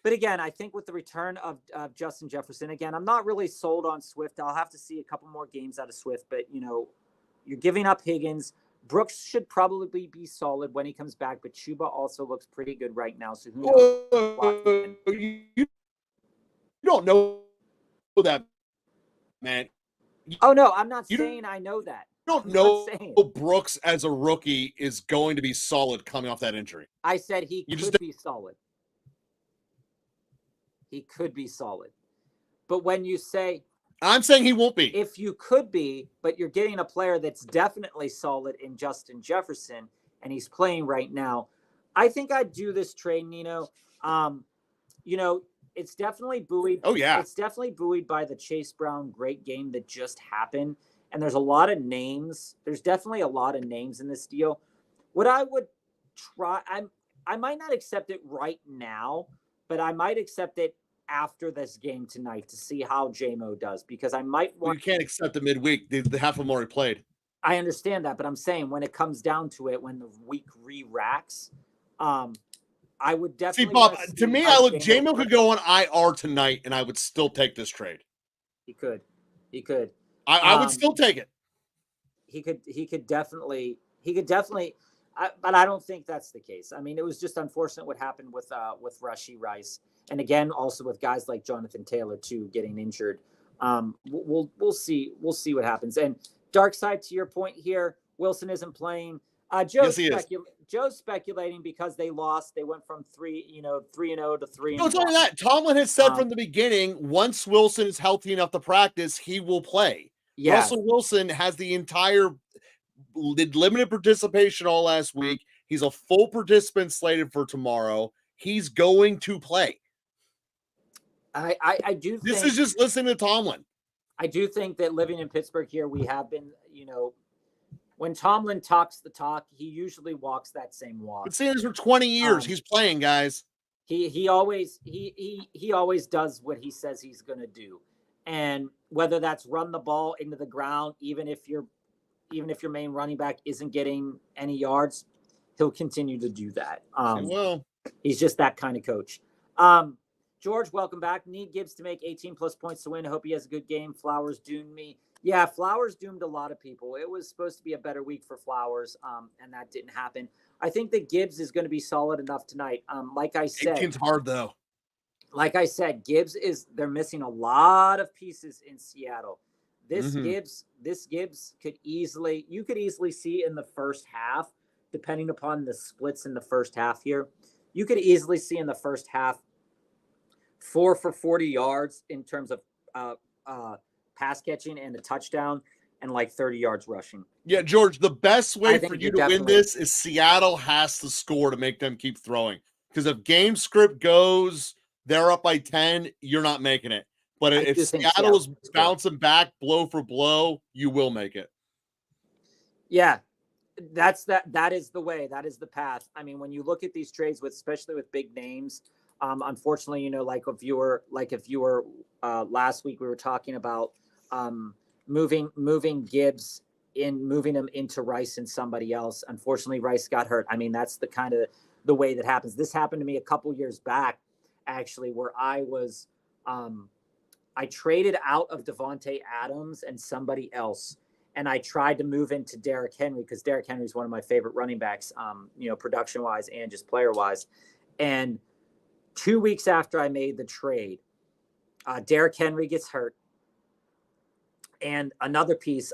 But again, I think with the return of Justin Jefferson, again, I'm not really sold on Swift. I'll have to see a couple more games out of Swift. But, you're giving up Higgins. Brooks should probably be solid when he comes back, but Chuba also looks pretty good right now. So who knows? You don't know that, man. Oh, no, I'm not saying I know that. You don't know Brooks as a rookie is going to be solid coming off that injury. I said he could be solid. He could be solid. But when you say... I'm saying he won't be. If you could be, but you're getting a player that's definitely solid in Justin Jefferson, and he's playing right now, I think I'd do this trade, Nino. It's definitely buoyed. Oh, yeah. It's definitely buoyed by the Chase Brown great game that just happened. And there's a lot of names. There's definitely a lot of names in this deal. What I would try, I might not accept it right now, but I might accept it after this game tonight to see how JMO does, because I might want. You can't accept the midweek. The half of them already played. I understand that, but I'm saying when it comes down to it, when the week re-racks, I would definitely see, Bob. To me, JMO could go on IR tonight, and I would still take this trade. He could. I would still take it. He could definitely. But I don't think that's the case. I mean, it was just unfortunate what happened with Rashee Rice, and again, also with guys like Jonathan Taylor too getting injured. We'll see what happens. And dark side to your point here, Wilson isn't playing. Joe's speculating because they lost. They went from 3-0 to 3-1. No, it's only that. Tomlin has said from the beginning, once Wilson is healthy enough to practice, he will play. Yeah. Russell Wilson has the entire limited participation all last week. He's a full participant slated for tomorrow. He's going to play. I do think This is just listening to Tomlin. I do think that living in Pittsburgh here, we have been, when Tomlin talks the talk, he usually walks that same walk. Been saying this for 20 years. He's playing, guys. He always does what he says he's going to do, and whether that's run the ball into the ground, even if your main running back isn't getting any yards, he'll continue to do that. He's just that kind of coach. George, welcome back. Need Gibbs to make 18 plus points to win. I hope he has a good game. Flowers doomed me. Yeah, Flowers doomed a lot of people. It was supposed to be a better week for Flowers, and that didn't happen. I think that Gibbs is going to be solid enough tonight. Like I said, 18's hard though. Like I said, they're missing a lot of pieces in Seattle. This Gibbs could easily see in the first half, depending upon the splits in the first half here, you could easily see in the first half 4 for 40 yards in terms of pass catching and a touchdown, and like 30 yards rushing. Yeah, George, the best way for you to win this is Seattle has to score to make them keep throwing. Because if game script goes, they're up by 10, you're not making it. But if Seattle is bouncing back blow for blow, you will make it. Yeah, that is the way. That is the path. I mean, when you look at these trades, especially with big names, unfortunately, like if you were last week, we were talking about moving Gibbs moving him into Rice and somebody else. Unfortunately, Rice got hurt. I mean, that's the way that happens. This happened to me a couple years back, actually, where I was, I traded out of Devontae Adams and somebody else, and I tried to move into Derrick Henry because Derrick Henry is one of my favorite running backs, production wise and just player wise. And 2 weeks after I made the trade, Derrick Henry gets hurt. And another piece,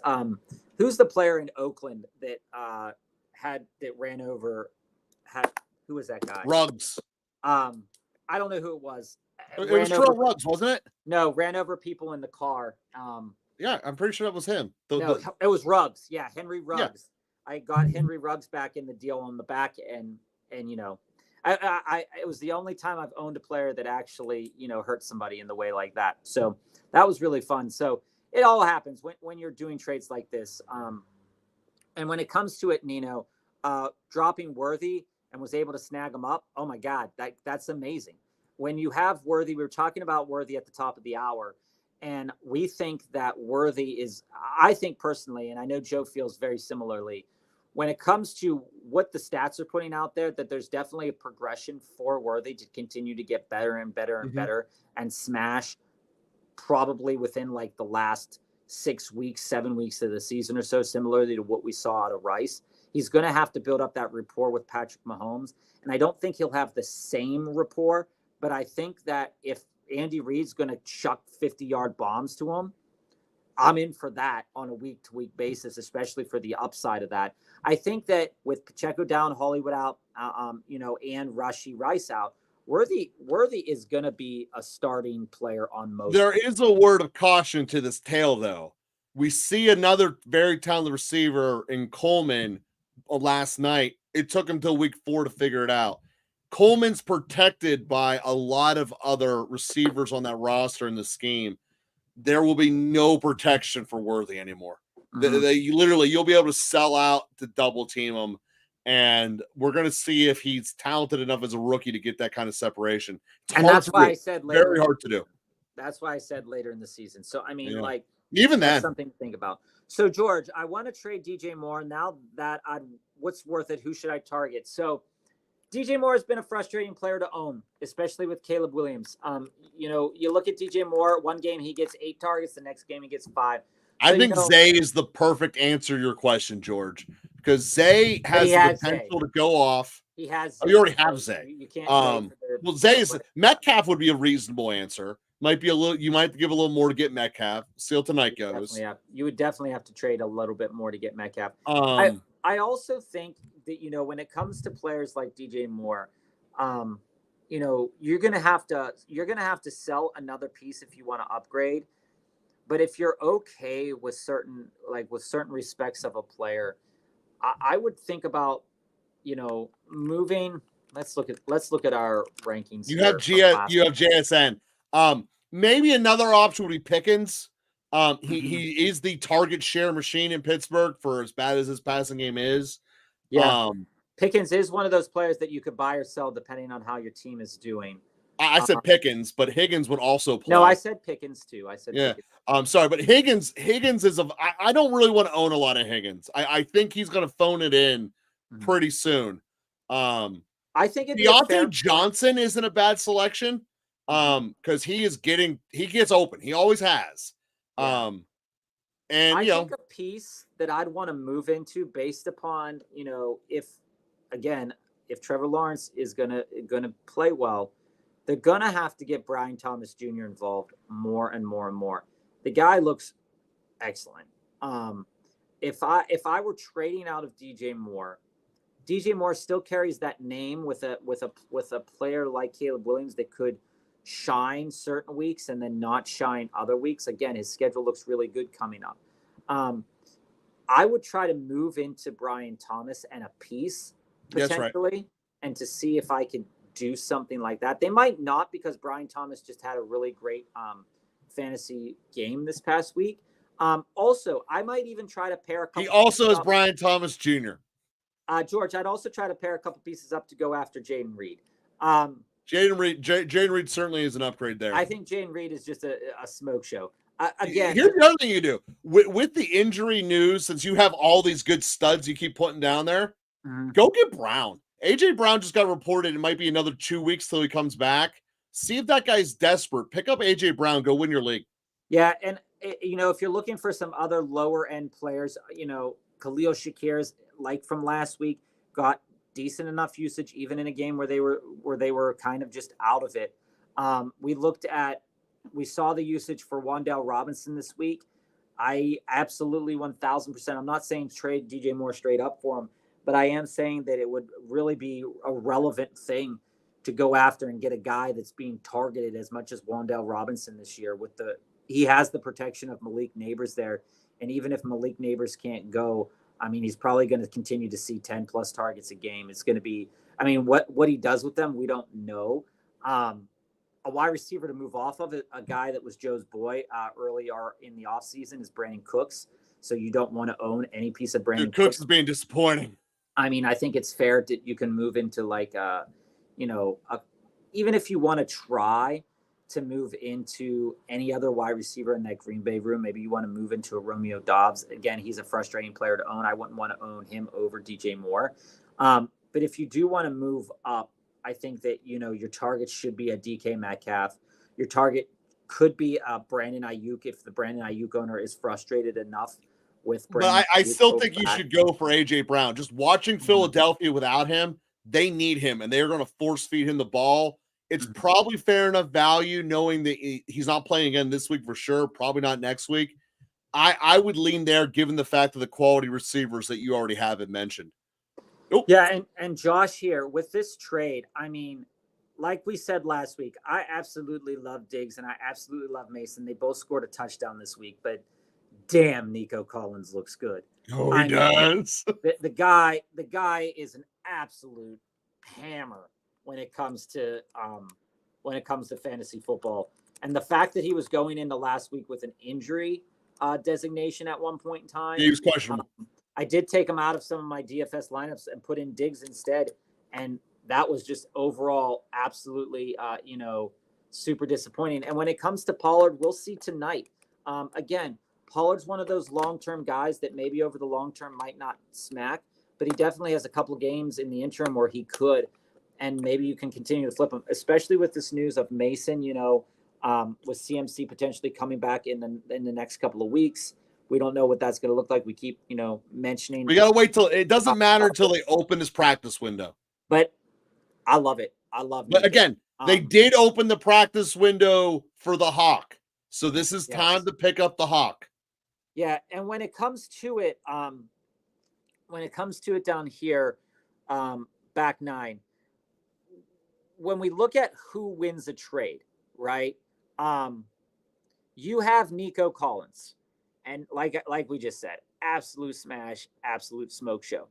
who's the player in Oakland that ran over? Who was that guy? Ruggs. I don't know who it was. It was Terrell Ruggs, wasn't it? No, ran over people in the car. Yeah, I'm pretty sure that was him. It was Ruggs. Yeah, Henry Ruggs. Yeah. I got Henry Ruggs back in the deal on the back end, and it was the only time I've owned a player that actually hurt somebody in the way like that. So that was really fun. So it all happens when you're doing trades like this. And when it comes to it, Nino, dropping Worthy and was able to snag him up. Oh my God, that's amazing. When you have Worthy, we were talking about Worthy at the top of the hour, and we think that Worthy is, I think personally, and I know Joe feels very similarly, when it comes to what the stats are putting out there, that there's definitely a progression for Worthy to continue to get better and better and better and smash probably within like the last 6 weeks, 7 weeks of the season or so, similarly to what we saw out of Rice. He's going to have to build up that rapport with Patrick Mahomes. And I don't think he'll have the same rapport, but I think that if Andy Reid's going to chuck 50-yard bombs to him, I'm in for that on a week-to-week basis, especially for the upside of that. I think that with Pacheco down, Hollywood out, and Rice out, Worthy is going to be a starting player on most. There is a word of caution to this tale, though. We see another very talented receiver in Coleman last night. It took him till week 4 to figure it out. Coleman's protected by a lot of other receivers on that roster in the scheme. There will be no protection for Worthy anymore. You'll be able to sell out to double team him. And we're going to see if he's talented enough as a rookie to get that kind of separation. And that's why I said later. Very hard to do. That's why I said later in the season. So, I mean, even that's then, something to think about. So, George, I want to trade DJ Moore. Now that what's worth it? Who should I target? So, DJ Moore has been a frustrating player to own, especially with Caleb Williams. You look at DJ Moore, one game he gets 8 targets, the next game he gets 5. So, I think Zay is the perfect answer to your question, George, because Zay has the potential to go off. He has. You already have Zay. You can't. Zay is Metcalf would be a reasonable answer. Might be a little. You might give a little more to get Metcalf. See how tonight goes. You would definitely have to trade a little bit more to get Metcalf. I also think that when it comes to players like DJ Moore, you're gonna have to sell another piece if you want to upgrade. But if you're okay with certain respects of a player, I would think about moving. Let's look at our rankings. You have JSN. Maybe another option would be Pickens. Mhm. He is the target share machine in Pittsburgh for as bad as his passing game is. Yeah. Pickens is one of those players that you could buy or sell depending on how your team is doing. I said Pickens, but Higgins would also play. No, I said Pickens too. I said yeah. Pickens. Sorry, but Higgins is I don't really want to own a lot of Higgins. I think he's going to phone it in pretty soon. I think it'd be Deontay Johnson isn't a bad selection because he gets open. He always has. Yeah. And I think a piece that I'd want to move into based upon, if Trevor Lawrence is gonna play well, they're gonna have to get Brian Thomas Jr. involved more and more and more. The guy looks excellent. If I were trading out of DJ Moore still carries that name with a player like Caleb Williams that could shine certain weeks and then not shine other weeks. Again, his schedule looks really good coming up. I would try to move into Brian Thomas and a piece potentially, and to see if I could do something like that. They might not, because Brian Thomas just had a really great fantasy game this past week. Also, I might even try to pair a couple. He also is Brian Thomas Jr. George, I'd also try to pair a couple pieces up to go after Jaden Reed. Jaden Reed certainly is an upgrade there. I think Jaden Reed is just a smoke show. Again, here's the other thing you do with the injury news. Since you have all these good studs you keep putting down there, go get Brown. AJ Brown just got reported. It might be another 2 weeks till he comes back. See if that guy's desperate. Pick up AJ Brown. Go win your league. Yeah, and if you're looking for some other lower end players, Khalil Shakir's, like from last week, got decent enough usage even in a game where they were kind of just out of it. We saw the usage for Wan'Dale Robinson this week. I absolutely 1,000%. I'm not saying trade DJ Moore straight up for him, but I am saying that it would really be a relevant thing to go after and get a guy that's being targeted as much as Wan'Dale Robinson this year. He has the protection of Malik Neighbors there, and even if Malik Neighbors can't go, I mean, he's probably going to continue to see 10 plus targets a game. It's going to be, what he does with them, we don't know. A wide receiver to move off of it, a guy that was Joe's boy earlier in the offseason, is Brandon Cooks. So you don't want to own any piece of Brandon Cooks is being disappointing. I mean, I think it's fair that you can move into even if you want to try to move into any other wide receiver in that Green Bay room, maybe you want to move into a Romeo Doubs. Again, he's a frustrating player to own. I wouldn't want to own him over DJ Moore. But if you do want to move up, I think that, your target should be a DK Metcalf. Your target could be Brandon Ayuk if the Brandon Ayuk owner is frustrated enough with Brandon. But I still think you should go for AJ Brown. Just watching Philadelphia without him, they need him, and they're going to force feed him the ball. It's probably fair enough value knowing that he's not playing again this week for sure, probably not next week. I would lean there given the fact of the quality receivers that you already have mentioned. Nope. Yeah, and Josh here with this trade, I mean, like we said last week, I absolutely love Diggs and I absolutely love Mason. They both scored a touchdown this week, but damn, Nico Collins looks good. Oh, he does. The guy is an absolute hammer when it comes to fantasy football. And the fact that he was going into last week with an injury designation at one point in time, he was questionable. I did take him out of some of my DFS lineups and put in Diggs instead. And that was just overall absolutely, super disappointing. And when it comes to Pollard, we'll see tonight. Again, Pollard's one of those long-term guys that maybe over the long term might not smack, but he definitely has a couple of games in the interim where he could. And maybe you can continue to flip him, especially with this news of Mason, with CMC potentially coming back in the next couple of weeks. We don't know what that's going to look like. We keep, mentioning. We got to wait till it doesn't matter until they open this practice window. But I love it. I love it. But again, they did open the practice window for the Hawk. So this is time to pick up the Hawk. Yeah. And when it comes to it down here, back nine, when we look at who wins a trade, right? You have Nico Collins. And like we just said, absolute smash, absolute smoke show.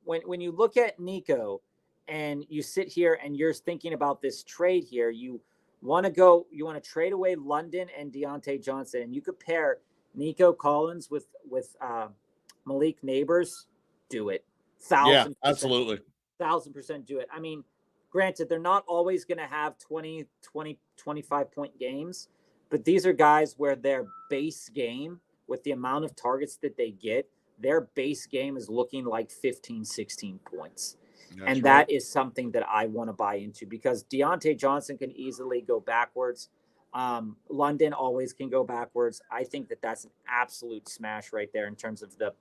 When you look at Nico and you sit here and you're thinking about this trade here, you You want to trade away London and Deontay Johnson, and you could pair Nico Collins with Malik Neighbors, do it. Yeah, 1,000%. absolutely. 1,000% do it. I mean, granted, they're not always going to have 20, 25-point games, but these are guys where their base game, with the amount of targets that they get, their base game is looking like 15, 16 points. That's right. That is something that I want to buy into, because Deontay Johnson can easily go backwards. London always can go backwards. I think that that's an absolute smash right there in terms of the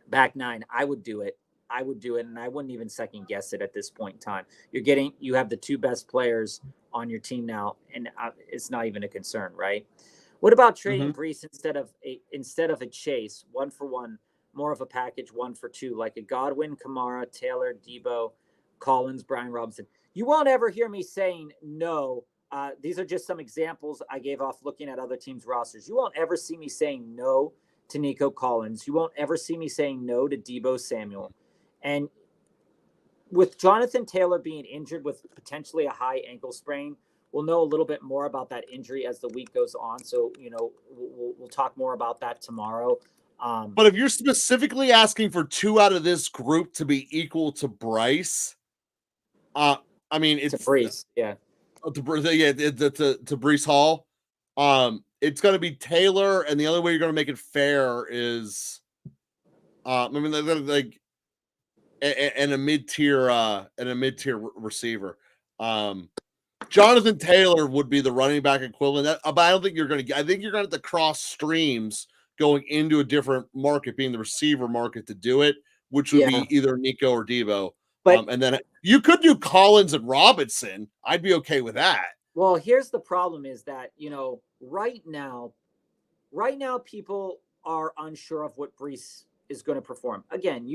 back nine. I would do it. And I wouldn't even second guess it at this point in time. You have the two best players on your team now, and it's not even a concern, right? What about trading Brees instead of a Chase, 1-for-1, more of a package, 1-for-2, like a Godwin, Kamara, Taylor, Debo, Collins, Brian Robinson? You won't ever hear me saying no. These are just some examples I gave off looking at other teams' rosters. You won't ever see me saying no to Nico Collins. You won't ever see me saying no to Debo Samuel. And with Jonathan Taylor being injured with potentially a high ankle sprain, we'll know a little bit more about that injury as the week goes on. So, we'll talk more about that tomorrow. But if you're specifically asking for two out of this group to be equal to Bryce, I mean, it's to Brees, yeah. To Brees Hall. It's going to be Taylor, and the only way you're going to make it fair is, like, and a mid-tier receiver. Jonathan Taylor would be the running back equivalent, but I don't think you're going to. I think you're going to have to cross streams going into a different market, being the receiver market, to do it, which would be either Nico or Debo. But, and then you could do Collins and Robinson. I'd be okay with that. Well, here's the problem is that, right now people are unsure of what Brees is going to perform. Again,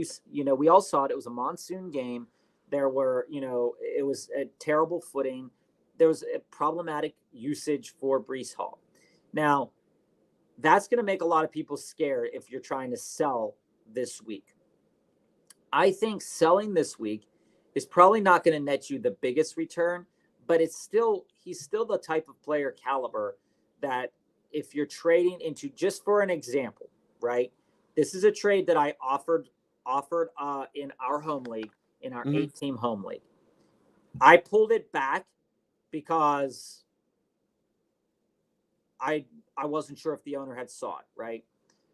we all saw it. It was a monsoon game. There were, it was a terrible footing. There was a problematic usage for Brees Hall. Now, that's going to make a lot of people scared if you're trying to sell this week. I think selling this week is probably not going to net you the biggest return, but he's still the type of player caliber that if you're trading into, just for an example, right? This is a trade that I offered in our home league, in our 8-team home league. I pulled it back because I wasn't sure if the owner had saw it, right?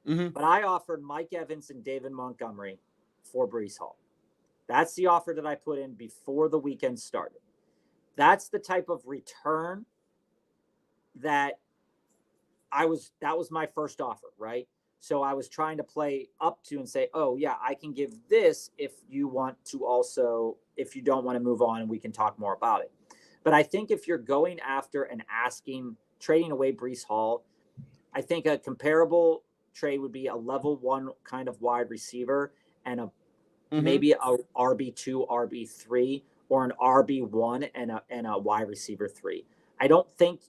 But I offered Mike Evans and David Montgomery for Brees Hall. That's the offer that I put in before the weekend started. That's the type of return that that was my first offer, right? So I was trying to play up to and say, oh yeah, I can give this if you don't want to move on, and we can talk more about it. But I think if you're going after and trading away Brees Hall, I think a comparable trade would be a level 1 kind of wide receiver and maybe a RB2, RB3, or an RB1 and a wide receiver 3. I don't think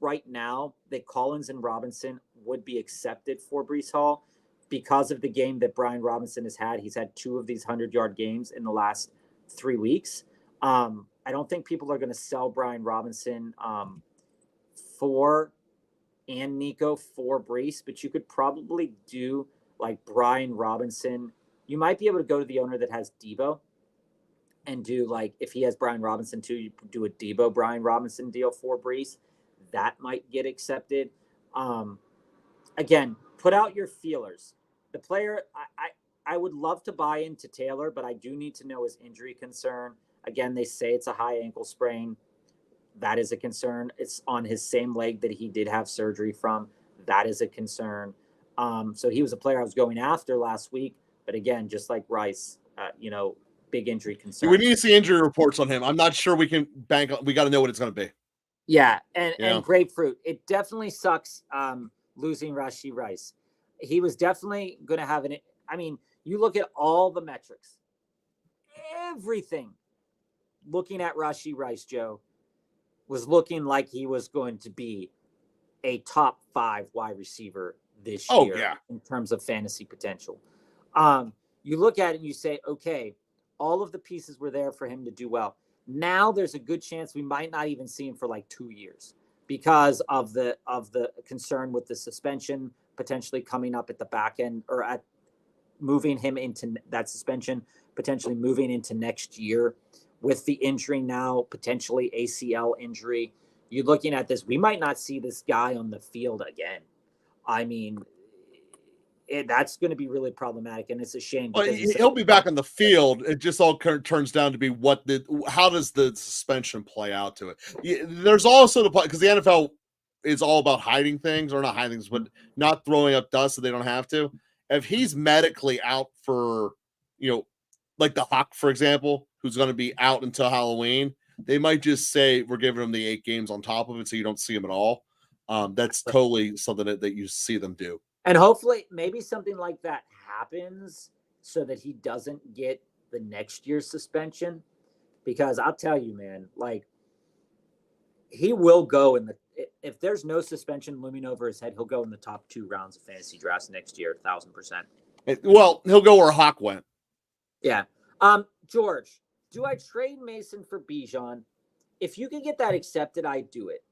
right now that Collins and Robinson would be accepted for Brees Hall because of the game that Brian Robinson has had. He's had 2 of these 100-yard games in the last 3 weeks. I don't think people are going to sell Brian Robinson and Nico for Brees, but you could probably do like Brian Robinson. You might be able to go to the owner that has Debo and do, like, if he has Brian Robinson too, you do a Debo Brian Robinson deal for Brees. That might get accepted. Again, put out your feelers. The player, I would love to buy into Taylor, but I do need to know his injury concern. Again, they say it's a high ankle sprain. That is a concern. It's on his same leg that he did have surgery from. That is a concern. So he was a player I was going after last week. But again, just like Rice, big injury concern. We need to see injury reports on him. I'm not sure we can bank on. We got to know what it's going to be. Yeah, and Grapefruit. It definitely sucks losing Rashee Rice. He was definitely going to have you look at all the metrics. Everything looking at Rashee Rice, Joe, was looking like he was going to be a top 5 wide receiver this year in terms of fantasy potential. You look at it and you say, okay, all of the pieces were there for him to do well. Now there's a good chance we might not even see him for like 2 years because of the concern with the suspension potentially coming up at the back end, or at moving him into that suspension, potentially moving into next year with the injury now, potentially ACL injury. You're looking at this, we might not see this guy on the field again. I mean, that's going to be really problematic, and it's a shame. Well, he'll be back on the field. It just all turns down to be how does the suspension play out to it. There's also because the NFL is all about hiding things, or not hiding things, but not throwing up dust so they don't have to. If he's medically out for, like the Hawk, for example, who's going to be out until Halloween, they might just say we're giving him the 8 games on top of it, so you don't see him at all. That's totally something that you see them do. And hopefully maybe something like that happens so that he doesn't get the next year's suspension. Because I'll tell you, man, like, he will go if there's no suspension looming over his head, he'll go in the top 2 rounds of fantasy drafts next year, 1,000%. Well, he'll go where Hawk went. Yeah. George, do I trade Mason for Bijan? If you could get that accepted, I'd do it.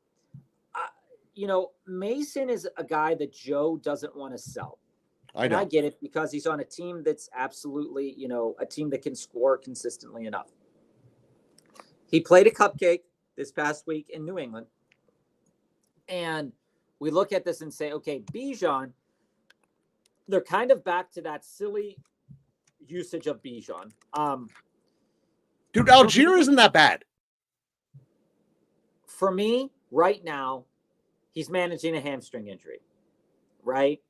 Mason is a guy that Joe doesn't want to sell. I get it, because he's on a team that's absolutely, a team that can score consistently enough. He played a cupcake this past week in New England. And we look at this and say, okay, Bijan, they're kind of back to that silly usage of Bijan. Dude, Algier isn't that bad. For me, right now, he's managing a hamstring injury, right?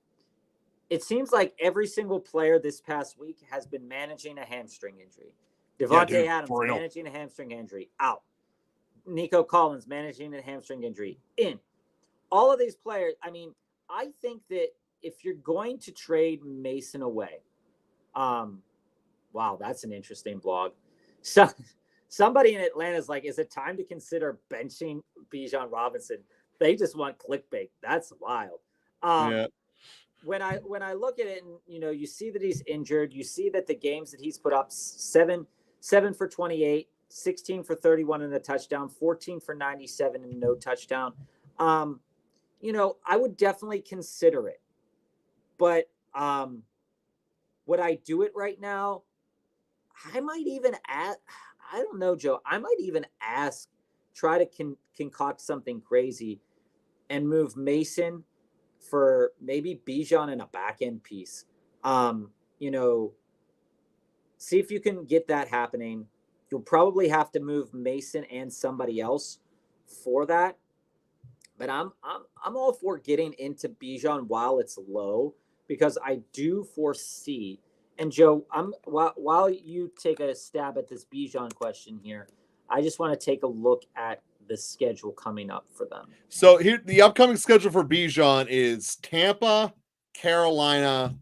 It seems like every single player this past week has been managing a hamstring injury. Devontae Adams managing a hamstring injury, out. Nico Collins managing a hamstring injury, in. All of these players, I think that if you're going to trade Mason away, wow, that's an interesting blog. So somebody in Atlanta is like, is it time to consider benching Bijan Robinson? They just want clickbait. That's wild. Yeah. When I look at it, and you see that he's injured, you see that the games that he's put up, 7 for 28, 16 for 31 and a touchdown, 14 for 97 and no touchdown. I would definitely consider it. But would I do it right now? I might even I don't know, Joe. I might even try to concoct something crazy and move Mason for maybe Bijan and a back end piece. See if you can get that happening. You'll probably have to move Mason and somebody else for that. But I'm all for getting into Bijan while it's low, because I do foresee. And Joe, while you take a stab at this Bijan question here, I just want to take a look at the schedule coming up for them. So here, the upcoming schedule for Bijan is Tampa, Carolina,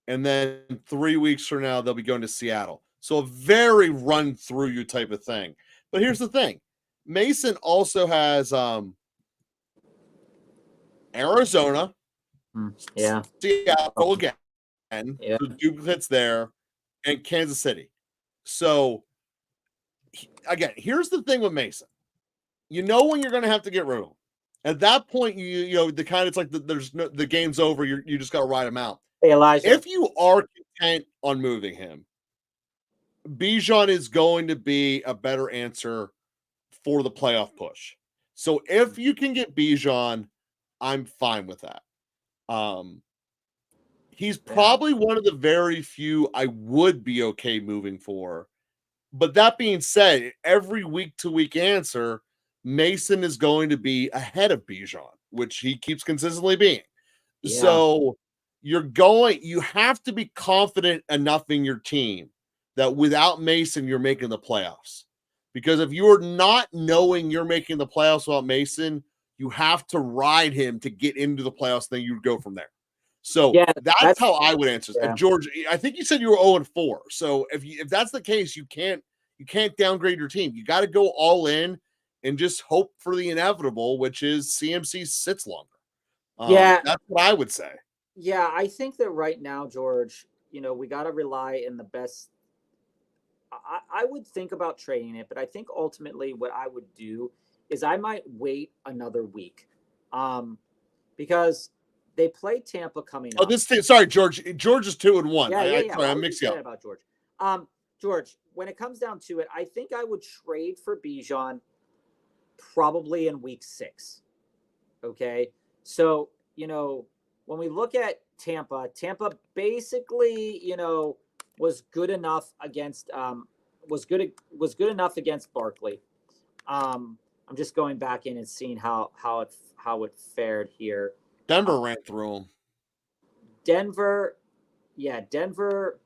and then 3 weeks from now they'll be going to Seattle. So a very run through you type of thing. But here's the thing: Mason also has Arizona, Seattle again, so duplicates there, and Kansas City. So again, here's the thing with Mason: when you're going to have to get rid of him. At that point, the kind of, it's like the game's over. You just got to ride him out. Hey, Elijah, if you are content on moving him, Bijan is going to be a better answer for the playoff push. So if you can get Bijan, I'm fine with that. He's probably one of the very few I would be okay moving for. But that being said, every week-to-week answer, Mason is going to be ahead of Bijan, which he keeps consistently being. Yeah. So you have to be confident enough in your team that without Mason, you're making the playoffs. Because if you're not knowing you're making the playoffs without Mason, you have to ride him to get into the playoffs, then you go from there. So that's how I would answer. Yeah. And George, I think you said you were 0-4. So if that's the case, you can't downgrade your team. You got to go all in and just hope for the inevitable, which is CMC sits longer. That's what I would say. Yeah, I think that right now, George, we got to rely in the best I would think about trading it, but I think ultimately what I would do is I might wait another week, because they play Tampa coming Oh, up. sorry, George. George is 2-1. Yeah. Sorry, Why I'm would you mixing say up. that about George? George, when it comes down to it, I think I would trade for Bijan probably in week 6. Okay. So, when we look at Tampa basically, was good enough against was good enough against Barkley. I'm just going back in and seeing how it fared here. Denver ran through him. Denver, yeah, Denver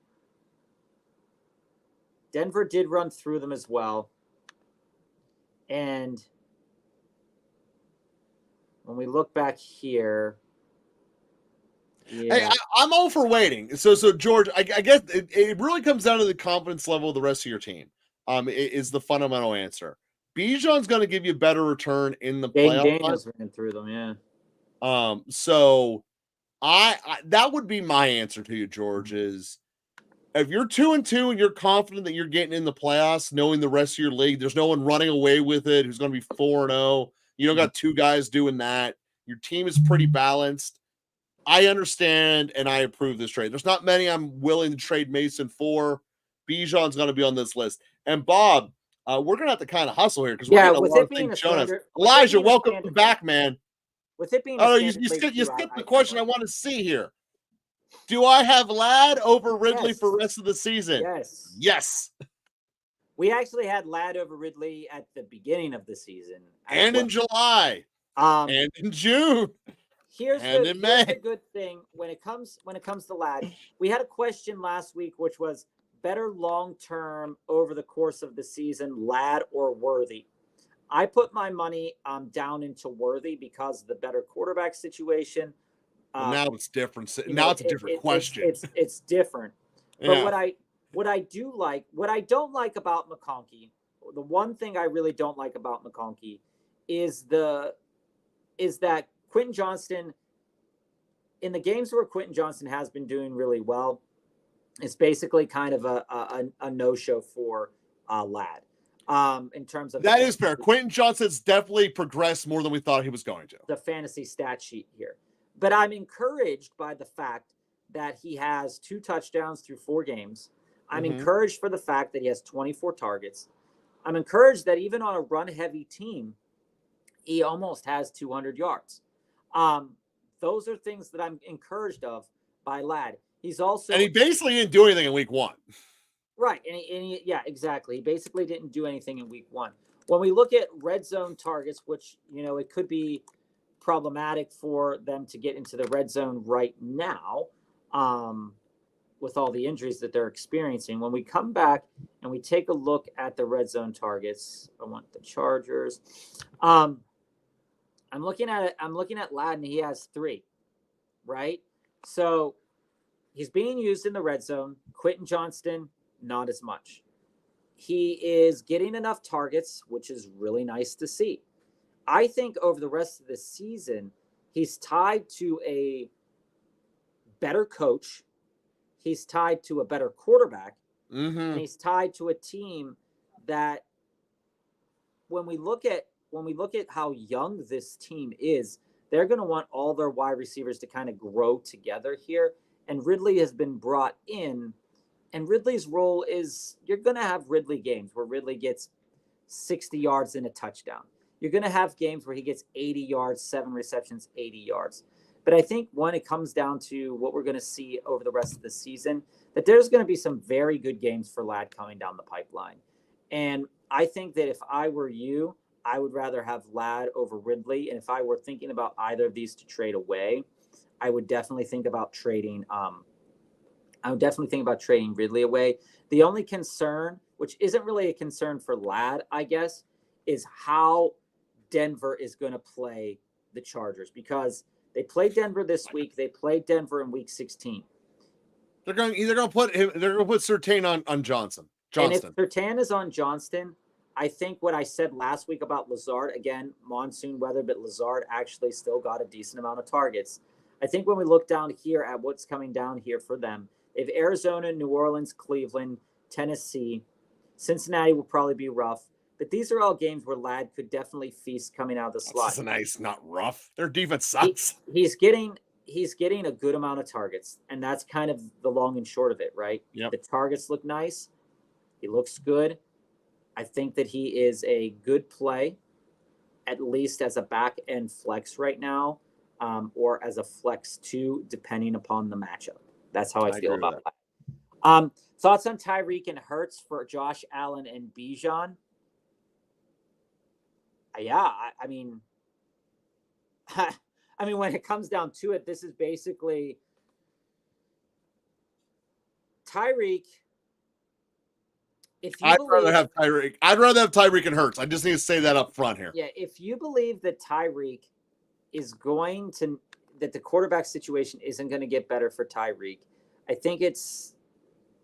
did run through them as well. And when we look back here, yeah. Hey, I'm all for waiting. So George, I guess it really comes down to the confidence level of the rest of your team. Is the fundamental answer. Bijan's going to give you a better return in the Jaden playoff. Daniels ran through them, yeah. So I that would be my answer to you, George. Is if you're 2-2 and you're confident that you're getting in the playoffs, knowing the rest of your league, there's no one running away with it who's going to be 4-0. You don't got 2 guys doing that. Your team is pretty balanced. I understand and I approve this trade. There's not many I'm willing to trade Mason for. Bijan's going to be on this list. And Bob, we're going to have to kind of hustle here because we're getting a lot of things shown us. Elijah, welcome back, man. With it being you skipped the question I want to see here. Do I have Ladd over Ridley for the rest of the season? Yes. Yes. We actually had Ladd over Ridley at the beginning of the season. And in July. And in June. Here's the good thing when it comes to Ladd. We had a question last week, which was better long-term over the course of the season, Ladd or Worthy. I put my money down into Worthy because of the better quarterback situation. Now it's different. Now it's a different question. It's different. But what I don't like about McConkey, the one thing I really don't like about McConkey is that Quentin Johnston, in the games where Quentin Johnston has been doing really well, it's basically kind of a no-show for Ladd. In terms of that is fair. Quentin Johnston's definitely progressed more than we thought he was going to. The fantasy stat sheet here. But I'm encouraged by the fact that he has 2 touchdowns through 4 games. I'm encouraged for the fact that he has 24 targets. I'm encouraged that even on a run-heavy team, he almost has 200 yards. Those are things that I'm encouraged of by Ladd. And he basically didn't do anything in week 1. Right. And yeah, exactly. He basically didn't do anything in week 1. When we look at red zone targets, which, it could be problematic for them to get into the red zone right now, with all the injuries that they're experiencing. When we come back and we take a look at the red zone targets, I want the Chargers. I'm looking at it. I'm looking at Ladd, and he has 3, right? So he's being used in the red zone. Quentin Johnston, not as much. He is getting enough targets, which is really nice to see. I think over the rest of the season, he's tied to a better coach. He's tied to a better quarterback. And he's tied to a team that when we look at how young this team is, they're going to want all their wide receivers to kind of grow together here. And Ridley has been brought in. And Ridley's role is you're going to have Ridley games where Ridley gets 60 yards and a touchdown. You're going to have games where he gets 80 yards, 7 receptions, 80 yards. But I think when it comes down to what we're going to see over the rest of the season, that there's going to be some very good games for Ladd coming down the pipeline. And I think that if I were you, I would rather have Ladd over Ridley. And if I were thinking about either of these to trade away, I would definitely think about trading Ridley away. The only concern, which isn't really a concern for Ladd, I guess, is how Denver is going to play the Chargers, because they played Denver this week. They played Denver in week 16. They're going to put Surtain on Johnston. And if Surtain is on Johnston, I think what I said last week about Lazard, again, monsoon weather, but Lazard actually still got a decent amount of targets. I think when we look down here at what's coming down here for them, if Arizona, New Orleans, Cleveland, Tennessee, Cincinnati will probably be rough. But these are all games where Ladd could definitely feast coming out of the slot. This is nice, not rough. Their defense He, sucks. he's getting a good amount of targets, and that's kind of the long and short of it, right? Yep. The targets look nice. He looks good. I think that he is a good play, at least as a back end flex right now, or as a flex 2, depending upon the matchup. That's how I feel about that. Thoughts on Tyreek and Hurts for Josh Allen and Bijan? Yeah, I mean, when it comes down to it, this is basically Tyreek. I'd rather have Tyreek and Hurts. I just need to say that up front here. Yeah, if you believe that Tyreek is going to, that the quarterback situation isn't going to get better for Tyreek, I think it's,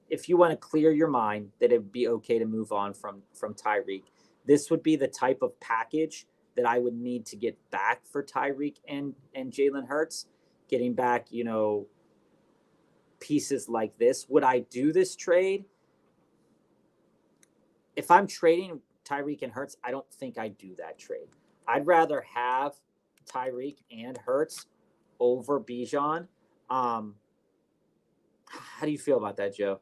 if you want to clear your mind that it'd be okay to move on from Tyreek, this would be the type of package that I would need to get back for Tyreek and Jalen Hurts, getting back, pieces like this. Would I do this trade? If I'm trading Tyreek and Hurts, I don't think I'd do that trade. I'd rather have Tyreek and Hurts over Bijan. How do you feel about that, Joe?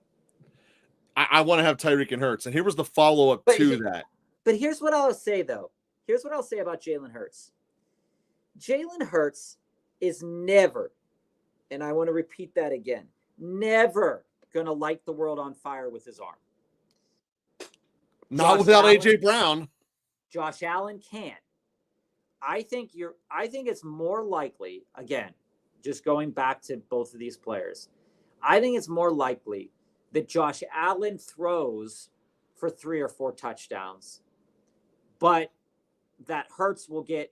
I want to have Tyreek and Hurts. And here was the follow-up to that. But here's what I'll say, though. Here's what I'll say about Jalen Hurts. Jalen Hurts is never, and I want to repeat that again, never going to light the world on fire with his arm. Not without AJ Brown. Josh Allen can't. I think it's more likely, again, just going back to both of these players, I think it's more likely that Josh Allen throws for 3 or 4 touchdowns, but that Hurts will get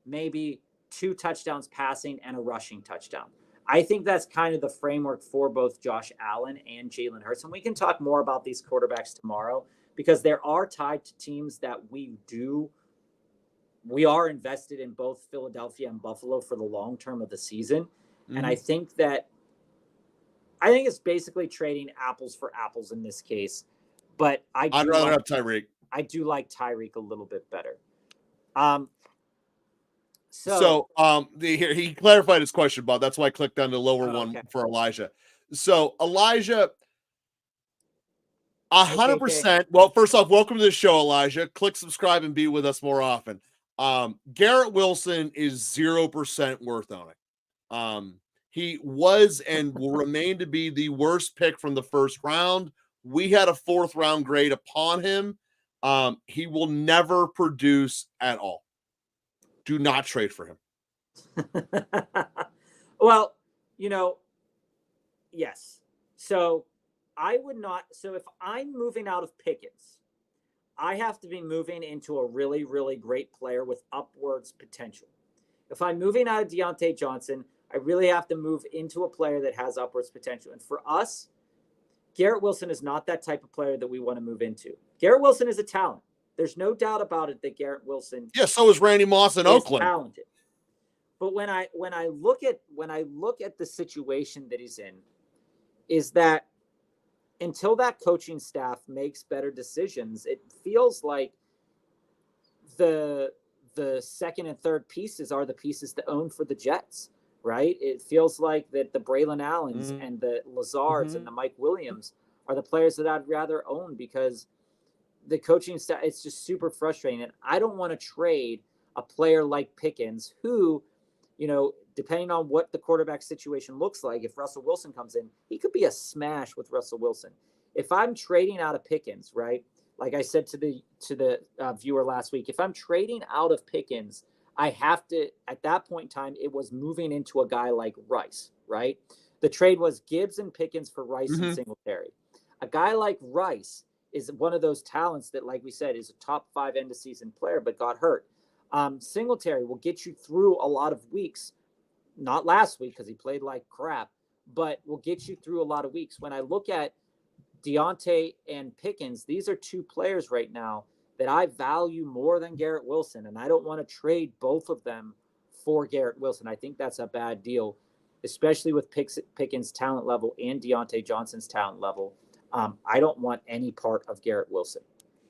maybe 2 touchdowns passing and a rushing touchdown. I think that's kind of the framework for both Josh Allen and Jalen Hurts. And we can talk more about these quarterbacks tomorrow, because there are tied to teams that we are invested in, both Philadelphia and Buffalo, for the long term of the season. Mm-hmm. And I think it's basically trading apples for apples in this case. But I'd rather have Tyreek. I do like Tyreek a little bit better. He clarified his question, Bob. That's why I clicked on the lower one for Elijah. So Elijah, 100%. Well, first off, welcome to the show, Elijah. Click subscribe and be with us more often. Garrett Wilson is 0% worth owning. He was and will remain to be the worst pick from the first round. We had a 4th round grade upon him. He will never produce at all. Do not trade for him. Well, yes. So I would not. So if I'm moving out of Pickens, I have to be moving into a really, really great player with upwards potential. If I'm moving out of Deontay Johnson, I really have to move into a player that has upwards potential. And for us, Garrett Wilson is not that type of player that we want to move into. Garrett Wilson is a talent. There's no doubt about it that Garrett Wilson. Yeah, so is Randy Moss in Oakland. Talented. But when I look at the situation that he's in, is that until that coaching staff makes better decisions, it feels like the second and third pieces are the pieces to own for the Jets, right? It feels like that the Braylon Allens and the Lazards and the Mike Williams are the players that I'd rather own, because the coaching staff, it's just super frustrating. And I don't want to trade a player like Pickens, who, depending on what the quarterback situation looks like, if Russell Wilson comes in, he could be a smash with Russell Wilson. If I'm trading out of Pickens, right? Like I said to the viewer last week, if I'm trading out of Pickens, I have to, at that point in time, it was moving into a guy like Rice, right? The trade was Gibbs and Pickens for Rice and Singletary. A guy like Rice is one of those talents that, like we said, is a top 5 end of season player, but got hurt. Singletary will get you through a lot of weeks, not last week because he played like crap, but will get you through a lot of weeks. When I look at Deontay and Pickens, these are 2 players right now that I value more than Garrett Wilson, and I don't want to trade both of them for Garrett Wilson. I think that's a bad deal, especially with Pickens' talent level and Deontay Johnson's talent level. I don't want any part of Garrett Wilson,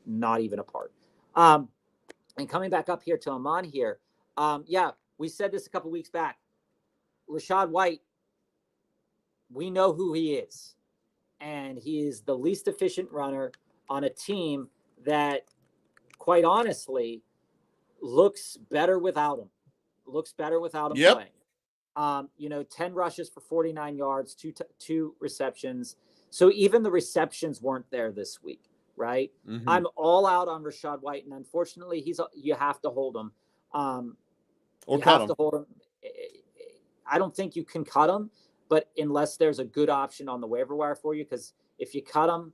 not even a part. And coming back up here to Amon here, yeah, we said this a couple weeks back. Rachaad White, we know who he is, and he is the least efficient runner on a team that, quite honestly, looks better without him. Yep. Playing. 10 rushes for 49 yards, two receptions. So even the receptions weren't there this week, right? Mm-hmm. I'm all out on Rachaad White, and unfortunately, you have to hold him. Or cut him. To hold him. I don't think you can cut him, but unless there's a good option on the waiver wire for you, because if you cut him,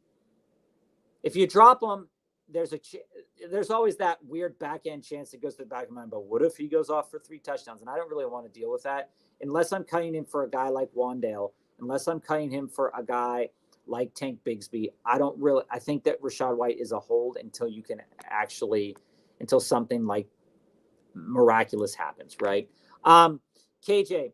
if you drop him, there's always that weird back end chance that goes to the back of my mind. But what if he goes off for 3 touchdowns? And I don't really want to deal with that unless I'm cutting him for a guy like Wandale, unless I'm cutting him for a guy like Tank Bigsby. I think that Rachaad White is a hold until something like miraculous happens, right? KJ,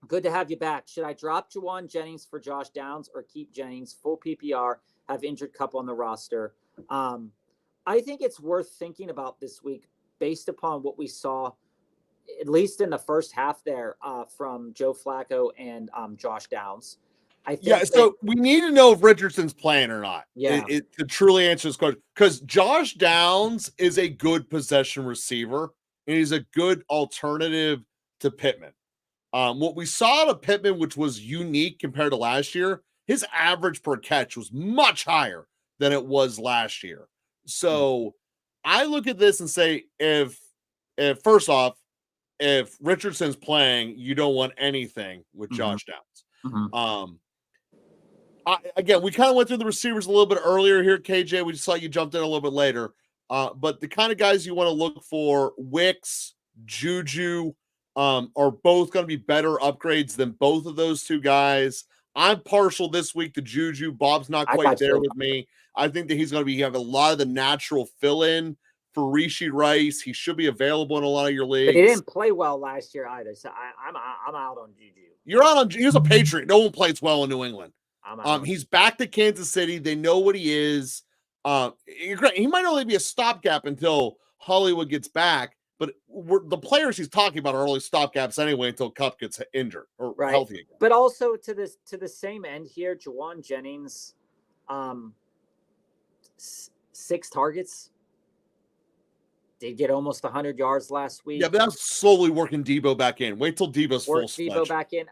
good to have you back. Should I drop Juwan Jennings for Josh Downs or keep Jennings full PPR, have injured Kupp on the roster? I think it's worth thinking about this week based upon what we saw, at least in the first half there, from Joe Flacco and Josh Downs. So we need to know if Richardson's playing or not. Yeah. To truly answer this question, because Josh Downs is a good possession receiver, and he's a good alternative to Pittman. What we saw to Pittman, which was unique compared to last year, his average per catch was much higher than it was last year. So I look at this and say, if first off, if Richardson's playing, you don't want anything with Josh Downs. Again, we kind of went through the receivers a little bit earlier here, KJ. We just saw you jumped in a little bit later. But the kind of guys you want to look for, Wicks, Juju, are both going to be better upgrades than both of those two guys. I'm partial this week to Juju. Bob's not quite there with me. I think that he's going to have a lot of the natural fill-in for Rishi Rice. He should be available in a lot of your leagues. But he didn't play well last year either, so I'm out on Juju. You're out on. He's a Patriot. No one plays well in New England. I'm out. He's back to Kansas City. They know what he is. He might only be a stopgap until Hollywood gets back. But the players he's talking about are only stopgaps anyway until Kupp gets injured or healthy again. But also to the same end here, Juwan Jennings, 6 targets. Did get almost 100 yards last week. Yeah, but that's slowly working Debo back in. Wait till Debo's full stretch. Debo back in.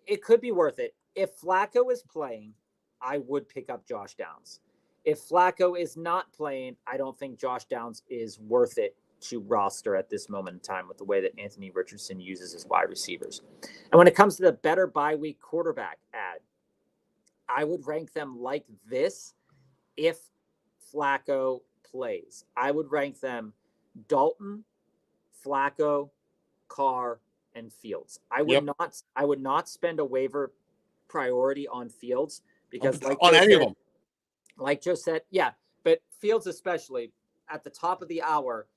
It could be worth it. If Flacco is playing, I would pick up Josh Downs. If Flacco is not playing, I don't think Josh Downs is worth it to roster at this moment in time with the way that Anthony Richardson uses his wide receivers. And when it comes to the better bye week quarterback ad, I would rank them like this if Flacco plays. I would rank them Dalton, Flacco, Carr, and Fields. I would not spend a waiver priority on Fields because like Joe said, yeah, but Fields especially at the top of the hour,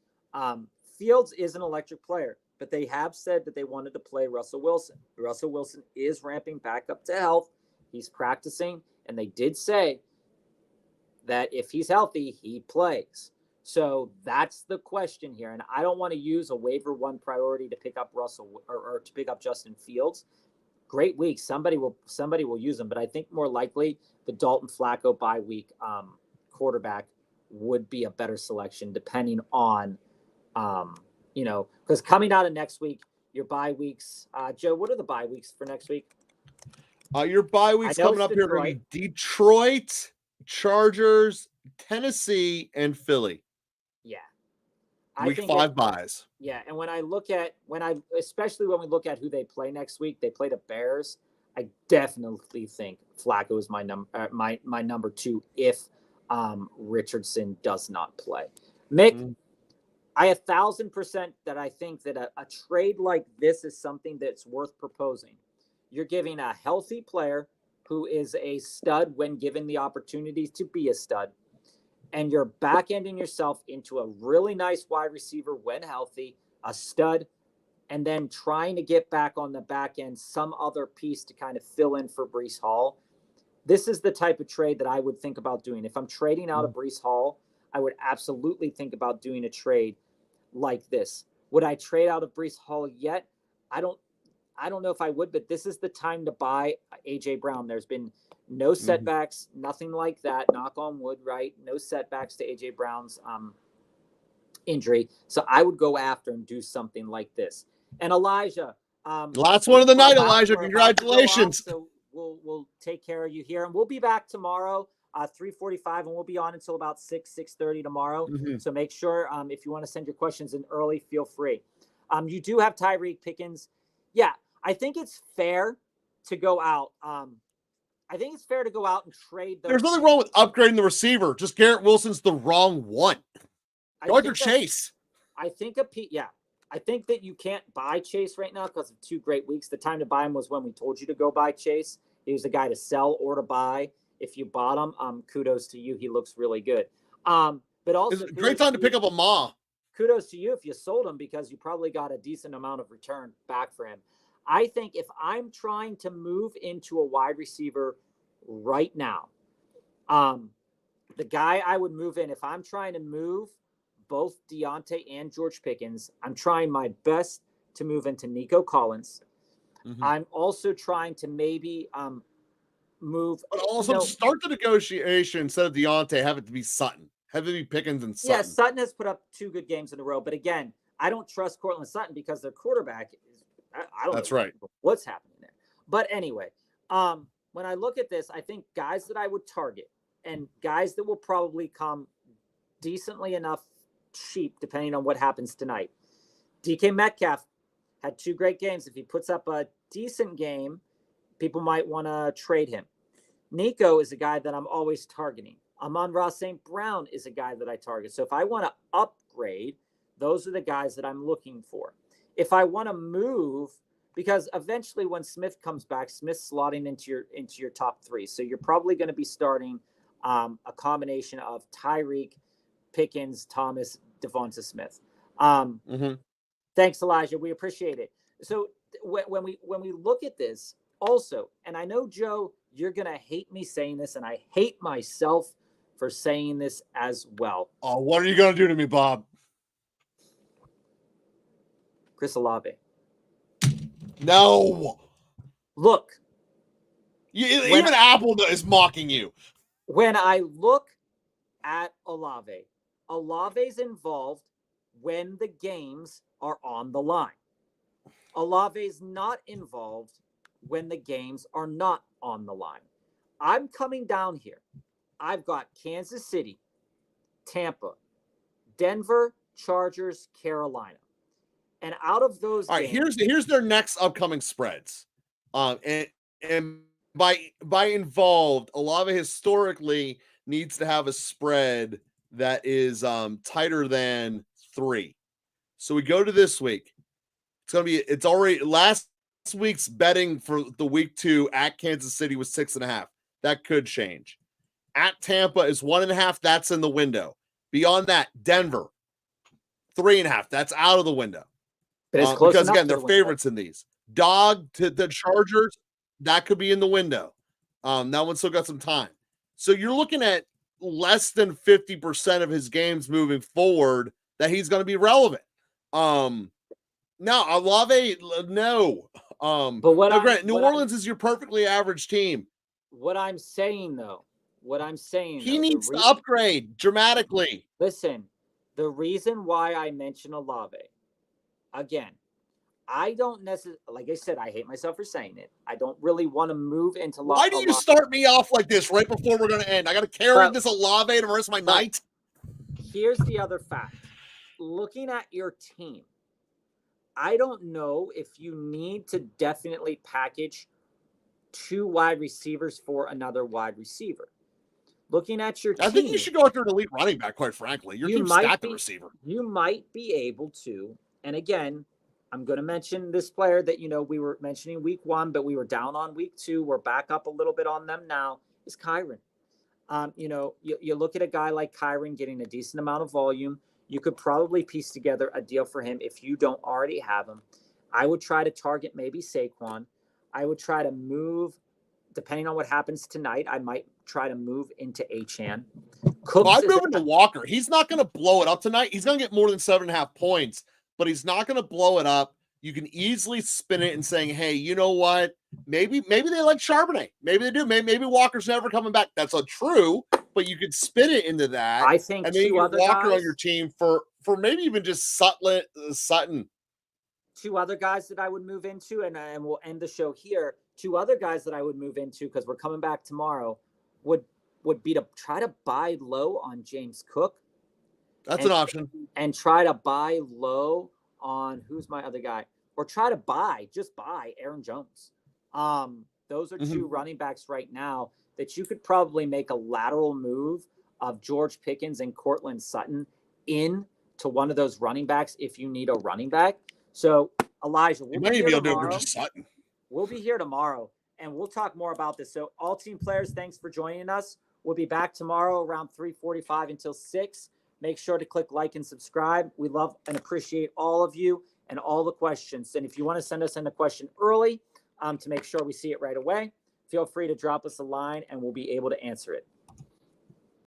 Fields is an electric player, but they have said that they wanted to play Russell Wilson. Russell Wilson is ramping back up to health. He's practicing, and they did say that if he's healthy, he plays. So that's the question here. And I don't want to use a waiver one priority to pick up Russell or to pick up Justin Fields. Great week. Somebody will use them, but I think more likely the Dalton Flacco bye week quarterback would be a better selection depending on, because coming out of next week, your bye weeks, Joe, what are the bye weeks for next week? Your bye weeks coming up here are going to be Detroit, Chargers, Tennessee, and Philly. Yeah. Week 5 buys. Yeah, and especially when we look at who they play next week, they play the Bears. I definitely think Flacco is my number 2 if Richardson does not play. Mick, I 1,000% that I think that a trade like this is something that's worth proposing. You're giving a healthy player who is a stud when given the opportunity to be a stud, and you're back-ending yourself into a really nice wide receiver when healthy, a stud, and then trying to get back on the back end some other piece to kind of fill in for Breece Hall. this is the type of trade that I would think about doing. If I'm trading out of Breece Hall, I would absolutely think about doing a trade like this. Would I trade out of Breece Hall yet? I don't know if I would, but this is the time to buy AJ Brown. There's been no setbacks, nothing like that. Knock on wood, right? No setbacks to AJ Brown's injury. So I would go after and do something like this. And Elijah, last one of the night, Elijah. Congratulations. So we'll take care of you here, and we'll be back tomorrow, 3:45, and we'll be on until about 6:30 tomorrow. So make sure if you want to send your questions in early, feel free. You do have Tyreek Pickens. Yeah, I think it's fair to go out. I think it's fair to go out and trade. There's nothing wrong with upgrading the receiver. Just Garrett Wilson's the wrong one. Go after Chase. I think I think that you can't buy Chase right now because of 2 great weeks. The time to buy him was when we told you to go buy Chase. He was the guy to sell or to buy. If you bought him, kudos to you. He looks really good. But also, it's a great time to pick up a Ma. Kudos to you if you sold him because you probably got a decent amount of return back for him. I think if I'm trying to move into a wide receiver right now, the guy I would move in, if I'm trying to move both Deontay and George Pickens, I'm trying my best to move into Nico Collins. I'm also trying to maybe move. But also start the negotiation instead of Deontay, have it to be Sutton. Have it be Pickens and Sutton. Yeah, Sutton has put up 2 good games in a row. But again, I don't trust Cortland Sutton because their quarterback is, I don't know what's happening there. But anyway, when I look at this, I think guys that I would target and guys that will probably come decently enough cheap, depending on what happens tonight. DK Metcalf had 2 great games. If he puts up a decent game, people might want to trade him. Nico is a guy that I'm always targeting. Amon-Ra St. Brown is a guy that I target. So if I want to upgrade, those are the guys that I'm looking for. If I want to move, because eventually when Smith comes back, Smith's slotting into your top 3. So you're probably going to be starting a combination of Tyreek, Pickens, Thomas, Devonta Smith. Thanks, Elijah. We appreciate it. So when we look at this also, and I know, Joe, you're going to hate me saying this, and I hate myself for saying this as well. Oh, what are you going to do to me, Bob? Chris Olave. No. Look. Even Apple is mocking you. When I look at Olave, Olave's involved when the games are on the line. Olave's not involved when the games are not on the line. I'm coming down here. I've got Kansas City, Tampa, Denver, Chargers, Carolina. And out of those games, here's their next upcoming spreads. And by involved, Olave historically needs to have a spread that is tighter than 3. So we go to this week. It's already last week's betting for the week 2 at Kansas City was 6.5. That could change. At Tampa is 1.5. That's in the window. Beyond that, Denver 3.5. That's out of the window. But it's close because again, they're favorites in these. Dog to the Chargers, that could be in the window. That one still got some time. So you're looking at less than 50% of his games moving forward that he's going to be relevant. Now, Olave, no. But what New Orleans is your perfectly average team. What I'm saying, though, he needs to upgrade dramatically. Listen, the reason why I mention Olave, again, I don't necessarily, like I said, I hate myself for saying it. I don't really want to move into Olave. Why do you start me off like this right before we're going to end? I got to carry this Olave the rest of my night. Here's the other fact. Looking at your team, I don't know if you need to definitely package 2 wide receivers for another wide receiver. Looking at your team, I think you should go after an elite running back, quite frankly. Your team's stacked at receiver. You might be able to, and again, I'm going to mention this player that, we were mentioning week 1, but we were down on week 2. We're back up a little bit on them now, is Kyren. You look at a guy like Kyren getting a decent amount of volume. You could probably piece together a deal for him if you don't already have him. I would try to target maybe Saquon. I would try to move depending on what happens tonight, I might try to move into Achane. I'm moving to Walker. He's not going to blow it up tonight. He's going to get more than 7.5 points, but he's not going to blow it up. You can easily spin it and saying, hey, you know what? Maybe they like Charbonnet. Maybe they do. Maybe Walker's never coming back. That's untrue, but you could spin it into that. I think and then you get Walker guys, on your team for maybe even just Sutton. 2 other guys that I would move into, and we'll end the show here. 2 other guys that I would move into, because we're coming back tomorrow, would be to try to buy low on James Cook. That's an option. And try to buy low on, who's my other guy? Or try to just buy Aaron Jones. Those are 2 running backs right now that you could probably make a lateral move of George Pickens and Cortland Sutton in to one of those running backs if you need a running back. So, Elijah, we'll be here tomorrow. We'll be here tomorrow, and we'll talk more about this. So, all team players, thanks for joining us. We'll be back tomorrow around 3:45 until 6. Make sure to click like and subscribe. We love and appreciate all of you and all the questions. And if you want to send us in a question early to make sure we see it right away, feel free to drop us a line, and we'll be able to answer it.